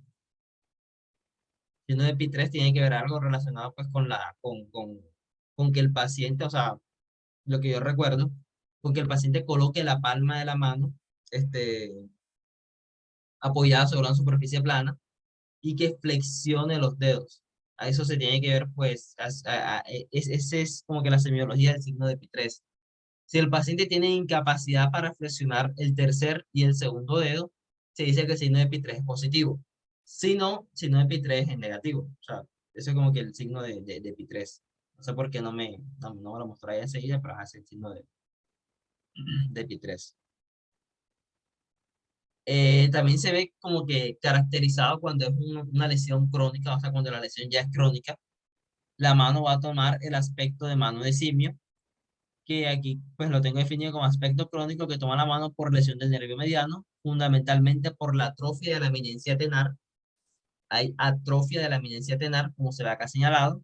signo de pi3 tiene que ver algo relacionado pues con que el paciente, o sea, lo que yo recuerdo, con que el paciente coloque la palma de la mano apoyada sobre una superficie plana y que flexione los dedos. A eso se tiene que ver, pues, ese es como que la semiología del signo de Pi3. Si el paciente tiene incapacidad para flexionar el tercer y el segundo dedo, se dice que el signo de Pi3 es positivo. Si no, signo de Pi3 es negativo. O sea, ese es como que el signo de Pi3. No sé por qué no me lo mostré ahí enseguida, pero es el signo de Pi3. También se ve como que caracterizado cuando es una lesión crónica, o sea, cuando la lesión ya es crónica, la mano va a tomar el aspecto de mano de simio, que aquí pues lo tengo definido como aspecto crónico que toma la mano por lesión del nervio mediano, fundamentalmente por la atrofia de la eminencia tenar. Hay atrofia de la eminencia tenar, como se ve acá señalado,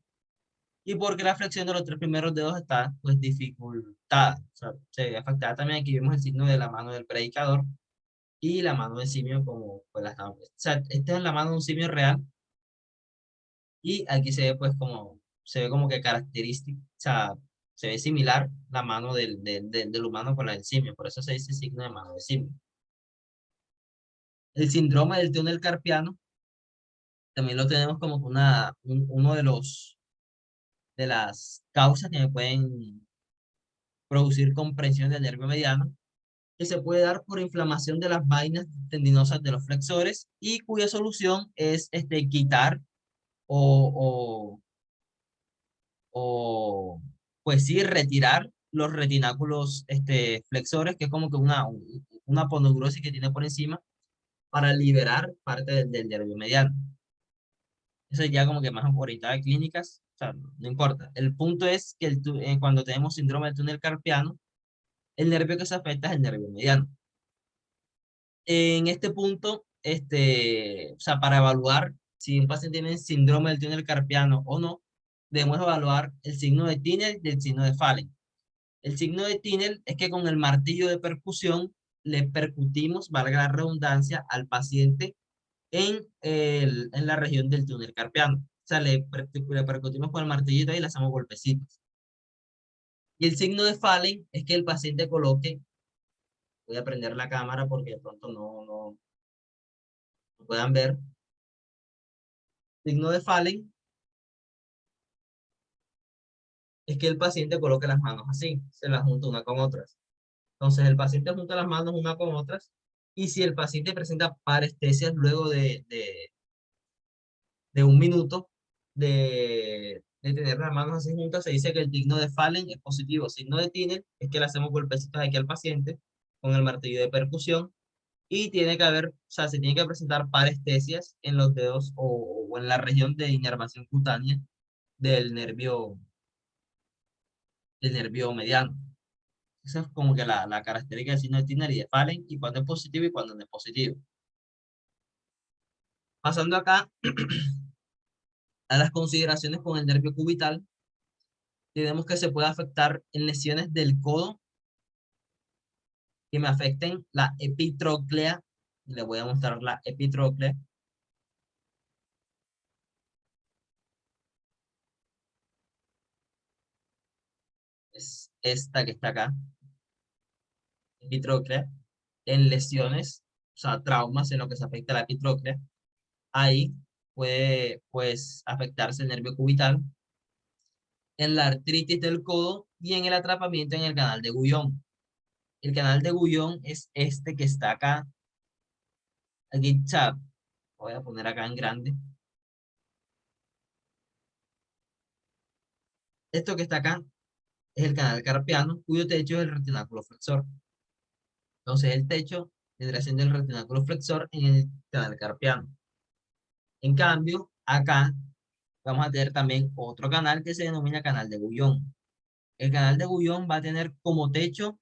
y porque la flexión de los tres primeros dedos está pues dificultada. O sea, se ve afectada también. Aquí vemos el signo de la mano del predicador y la mano del simio como pues la estamos. O sea, esta es la mano de un simio real y aquí se ve pues como, se ve como que característica, o sea, se ve similar la mano del humano con la del simio, por eso se dice signo de mano de simio. El síndrome del túnel carpiano también lo tenemos como uno de las causas que me pueden producir comprensión del nervio mediano, que se puede dar por inflamación de las vainas tendinosas de los flexores y cuya solución es quitar o, o pues sí, retirar los retináculos flexores, que es como que una aponeurosis que tiene por encima, para liberar parte del nervio mediano. Eso ya como que más orientado a clínicas, o sea, no importa. El punto es que cuando tenemos síndrome del túnel carpiano, el nervio que se afecta es el nervio mediano. En este punto, o sea, para evaluar si un paciente tiene síndrome del túnel carpiano o no, debemos evaluar el signo de Tinel y el signo de Fallen. El signo de Tinel es que con el martillo de percusión le percutimos, valga la redundancia, al paciente en la región del túnel carpiano. O sea, le percutimos con el martillito y le hacemos golpecitos. Y el signo de Fallen es que el paciente coloque, voy a prender la cámara porque de pronto no puedan ver. Signo de Fallen es que el paciente coloque las manos así, se las junta una con otras. Entonces el paciente junta las manos una con otras y si el paciente presenta parestesias luego de un minuto de tener las manos así juntas, se dice que el signo de Fallen es positivo. Signo de Tinel es que le hacemos golpecitos aquí al paciente con el martillo de percusión y tiene que haber, o sea, se tiene que presentar parestesias en los dedos o en la región de inervación cutánea del nervio mediano. Esa es como que la característica del signo de Tinel y de Fallen y cuando es positivo y cuando no es positivo. Pasando acá a las consideraciones con el nervio cubital, tenemos que se puede afectar en lesiones del codo que me afecten la epitróclea. Le voy a mostrar la epitróclea. Es esta que está acá, epitróclea. En lesiones, o sea, traumas en lo que se afecta a la epitróclea, ahí puede, pues, afectarse el nervio cubital, en la artritis del codo y en el atrapamiento en el canal de Guión. El canal de Guión es este que está acá. Aquí, o sea, voy a poner acá en grande. Esto que está acá es el canal carpiano, cuyo techo es el retináculo flexor. Entonces, el techo vendrá siendo el retináculo flexor en el canal carpiano. En cambio, acá vamos a tener también otro canal que se denomina canal de Guión. El canal de Guión va a tener como techo,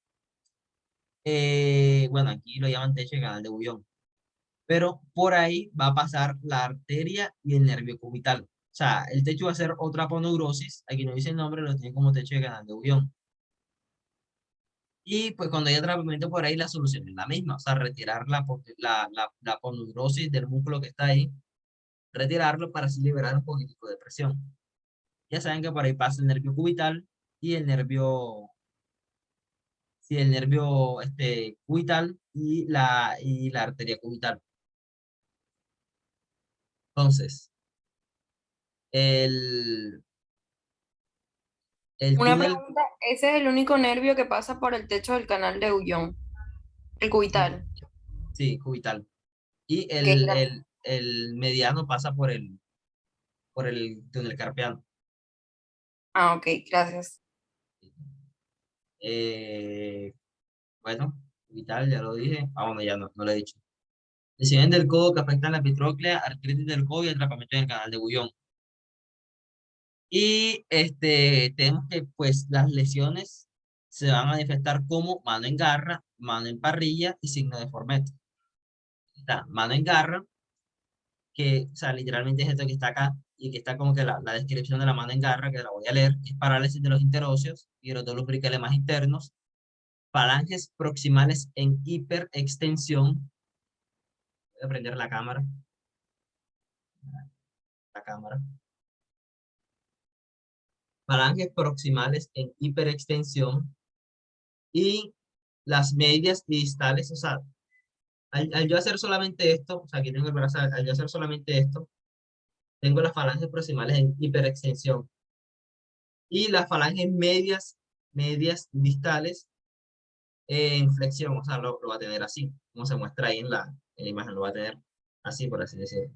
bueno, aquí lo llaman techo de canal de Guión, pero por ahí va a pasar la arteria y el nervio cubital. O sea, el techo va a ser otra aponeurosis, aquí no dice el nombre, lo tiene como techo de canal de Guión. Y pues cuando haya tratamiento por ahí, la solución es la misma, o sea, retirar la aponeurosis del músculo que está ahí, retirarlo para así liberar un poquitico de presión. Ya saben que por ahí pasa el nervio cubital y el nervio sí, el nervio cubital y la arteria cubital. Entonces, el, el Una túnel, pregunta, ese es el único nervio que pasa por el techo del canal de Huyón, el cubital. sí, cubital. Y Ok, el mediano pasa por el túnel carpiano. ah, ok, gracias. Eh, bueno, cubital, ya lo dije. Ah, bueno, ya no lo he dicho. Lesiones del codo que afectan la epitróclea, artritis del codo y atrapamiento en el canal de Bouillon. Y tenemos que, pues, las lesiones se van a manifestar como mano en garra, mano en parrilla y signo de Formet. Está mano en garra, que, o sea, literalmente es esto que está acá, y que está como que la descripción de la mano en garra, que la voy a leer, es parálisis de los interóseos y los lumbricales más internos, falanges proximales en hiperextensión. Voy a prender la cámara. Falanges proximales en hiperextensión y las medias y distales, o sea, al yo hacer solamente esto, o sea, aquí tengo el brazo, al yo hacer solamente esto, tengo las falanges proximales en hiperextensión y las falanges medias distales en flexión, o sea, lo va a tener así, como se muestra ahí en la imagen, lo va a tener así, por así decirlo.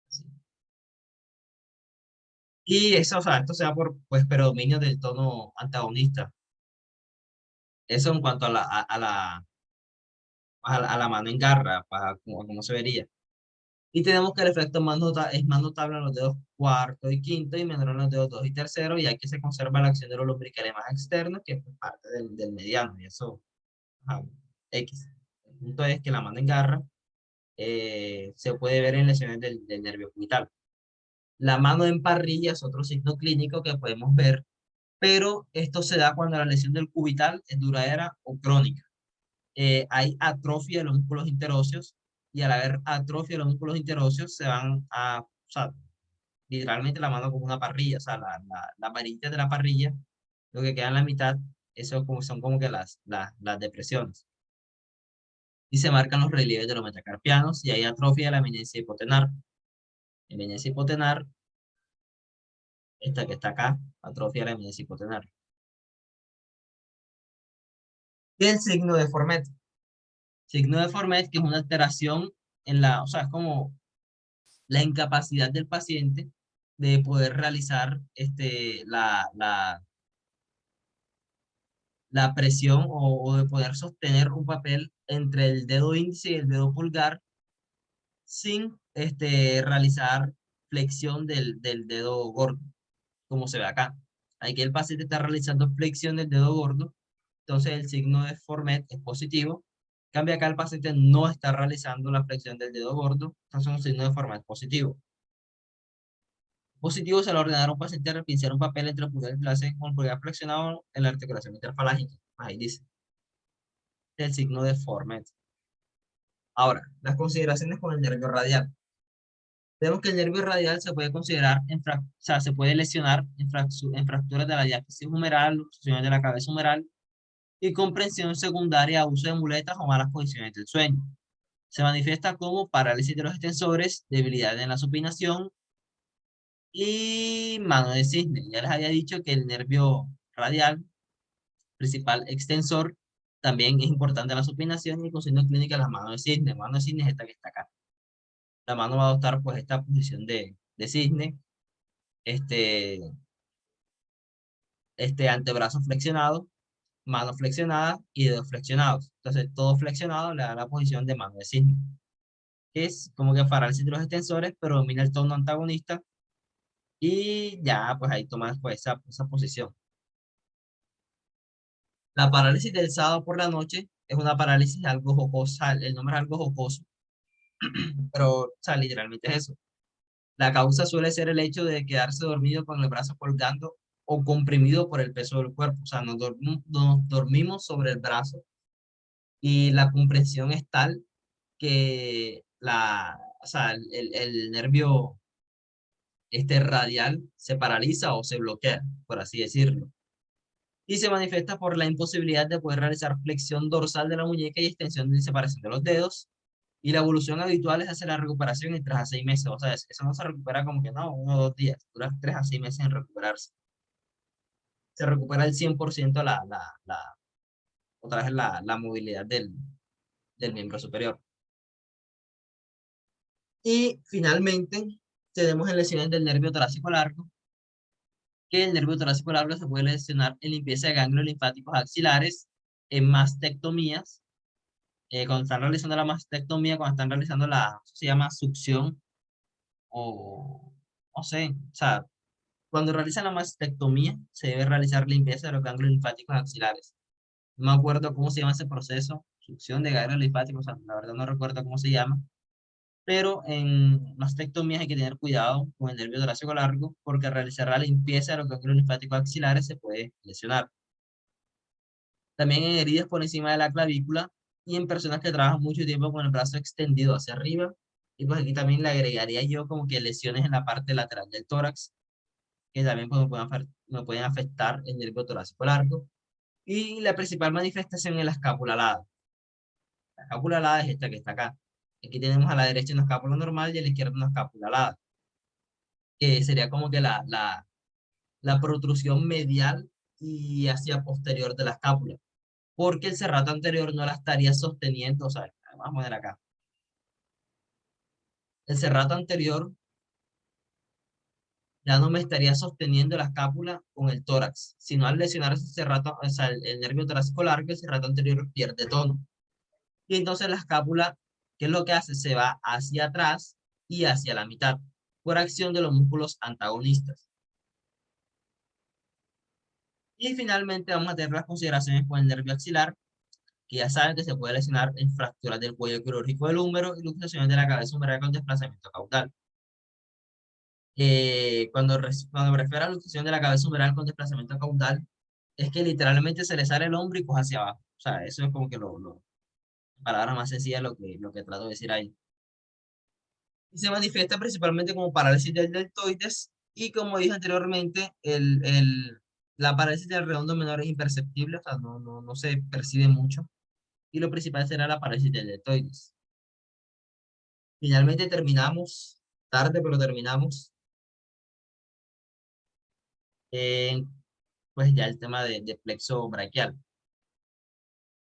Así. Y eso, o sea, esto se da por, pues, predominio del tono antagonista. Eso en cuanto a la mano en garra, para como se vería. Y tenemos que el efecto es más notable en los dedos cuarto y quinto y menor en los dedos 2 y tercero, y aquí se conserva la acción de los lumbricales más externos, que es parte del mediano, y eso, ajá, X. El punto es que la mano en garra se puede ver en lesiones del nervio cubital. La mano en parrilla es otro signo clínico que podemos ver, pero esto se da cuando la lesión del cubital es duradera o crónica. Hay atrofia de los músculos interóseos, y al haber atrofia de los músculos interóseos se van o sea, literalmente la mano como una parrilla, o sea, la varilla de la parrilla, lo que queda en la mitad, eso son como que las depresiones. Y se marcan los relieves de los metacarpianos y hay atrofia de la eminencia hipotenar. Eminencia hipotenar, esta que está acá, atrofia de la eminencia hipotenar. Y el signo de Formet. Signo de Formet, que es una alteración o sea, es como la incapacidad del paciente de poder realizar la presión o de poder sostener un papel entre el dedo índice y el dedo pulgar sin realizar flexión del dedo gordo, como se ve acá. Aquí el paciente está realizando flexión del dedo gordo, entonces el signo de Formet es positivo. Cambia acá, el paciente no está realizando la flexión del dedo gordo, entonces es un signo de Formet positivo. Positivo se le ordenará a un paciente repincear un papel entre el pulgar y el índice con el pulgar flexionado en la articulación interfalágica. Ahí dice el signo de Formet. Ahora, las consideraciones con el nervio radial. Vemos que el nervio radial se puede considerar, o sea, se puede lesionar en fracturas de la diáfisis humeral, luxaciones de la cabeza humeral y comprensión secundaria a uso de muletas o malas posiciones del sueño. Se manifiesta como parálisis de los extensores, debilidad en la supinación y mano de cisne. Ya les había dicho que el nervio radial, principal extensor, también es importante la supinación y con signo clínica la mano de cisne. Mano de cisne es esta que está acá. La mano va a adoptar pues esta posición de cisne, este, antebrazo flexionado, mano flexionada y dedos flexionados. Entonces todo flexionado le da la posición de mano de cisne, que es como que parálisis de los extensores, pero domina el tono antagonista y ya pues ahí tomas pues esa posición. La parálisis del sábado por la noche es una parálisis algo jocosa, el nombre es algo jocoso, pero o sea, literalmente es eso. La causa suele ser el hecho de quedarse dormido con el brazo colgando o comprimido por el peso del cuerpo. O sea, nos dormimos sobre el brazo y la compresión es tal que o sea, el nervio radial se paraliza o se bloquea, por así decirlo. y se manifiesta por la imposibilidad de poder realizar flexión dorsal de la muñeca y extensión y separación de los dedos. Y la evolución habitual es hacer la recuperación en 3 a 6 meses. O sea, eso no se recupera como que no, 1 o 2 días. Dura 3 a 6 meses en recuperarse. Se recupera el 100% otra vez la movilidad del miembro superior. Y finalmente, tenemos en lesiones del nervio torácico largo, que el nervio torácico largo se puede lesionar en limpieza de ganglios linfáticos axilares, en mastectomías, cuando están realizando la mastectomía, cuando están realizando se llama succión, o no sé, o sea, cuando realizan la mastectomía, se debe realizar limpieza de los ganglios linfáticos axilares. No me acuerdo cómo se llama ese proceso, succión de ganglios linfáticos, o sea, la verdad no recuerdo cómo se llama, pero en mastectomías hay que tener cuidado con el nervio torácico largo, porque al realizar la limpieza de los ganglios linfáticos axilares se puede lesionar. También en heridas por encima de la clavícula y en personas que trabajan mucho tiempo con el brazo extendido hacia arriba. Y pues aquí también le agregaría yo como que lesiones en la parte lateral del tórax, que también pues, me pueden afectar el nervio torácico largo. Y la principal manifestación es la escápula alada. La escápula alada es esta que está acá. Aquí tenemos a la derecha una escápula normal y a la izquierda una escápula alada, que sería como que la protrusión medial y hacia posterior de la escápula, porque el serrato anterior no la estaría sosteniendo, o sea, vamos a poner acá. El serrato anterior ya no me estaría sosteniendo la escápula con el tórax, sino al lesionar ese serrato, o sea, el nervio torácico largo, el serrato anterior pierde tono. Y entonces la escápula, ¿qué es lo que hace? Se va hacia atrás y hacia la mitad, por acción de los músculos antagonistas. Y finalmente vamos a tener las consideraciones con el nervio axilar, que ya saben que se puede lesionar en fracturas del cuello quirúrgico del húmero y luxaciones de la cabeza humeral con desplazamiento caudal. Cuando me refiero a la luxación de la cabeza humeral con desplazamiento caudal, es que literalmente se le sale el hombro y coge hacia abajo. O sea, eso es como que palabra más sencilla lo que trato de decir ahí. Y se manifiesta principalmente como parálisis del deltoides y como dije anteriormente, la parálisis del redondo menor es imperceptible, o sea, no se percibe mucho. Y lo principal será la parálisis del deltoides. Finalmente terminamos, tarde pero terminamos, pues ya el tema de plexo braquial.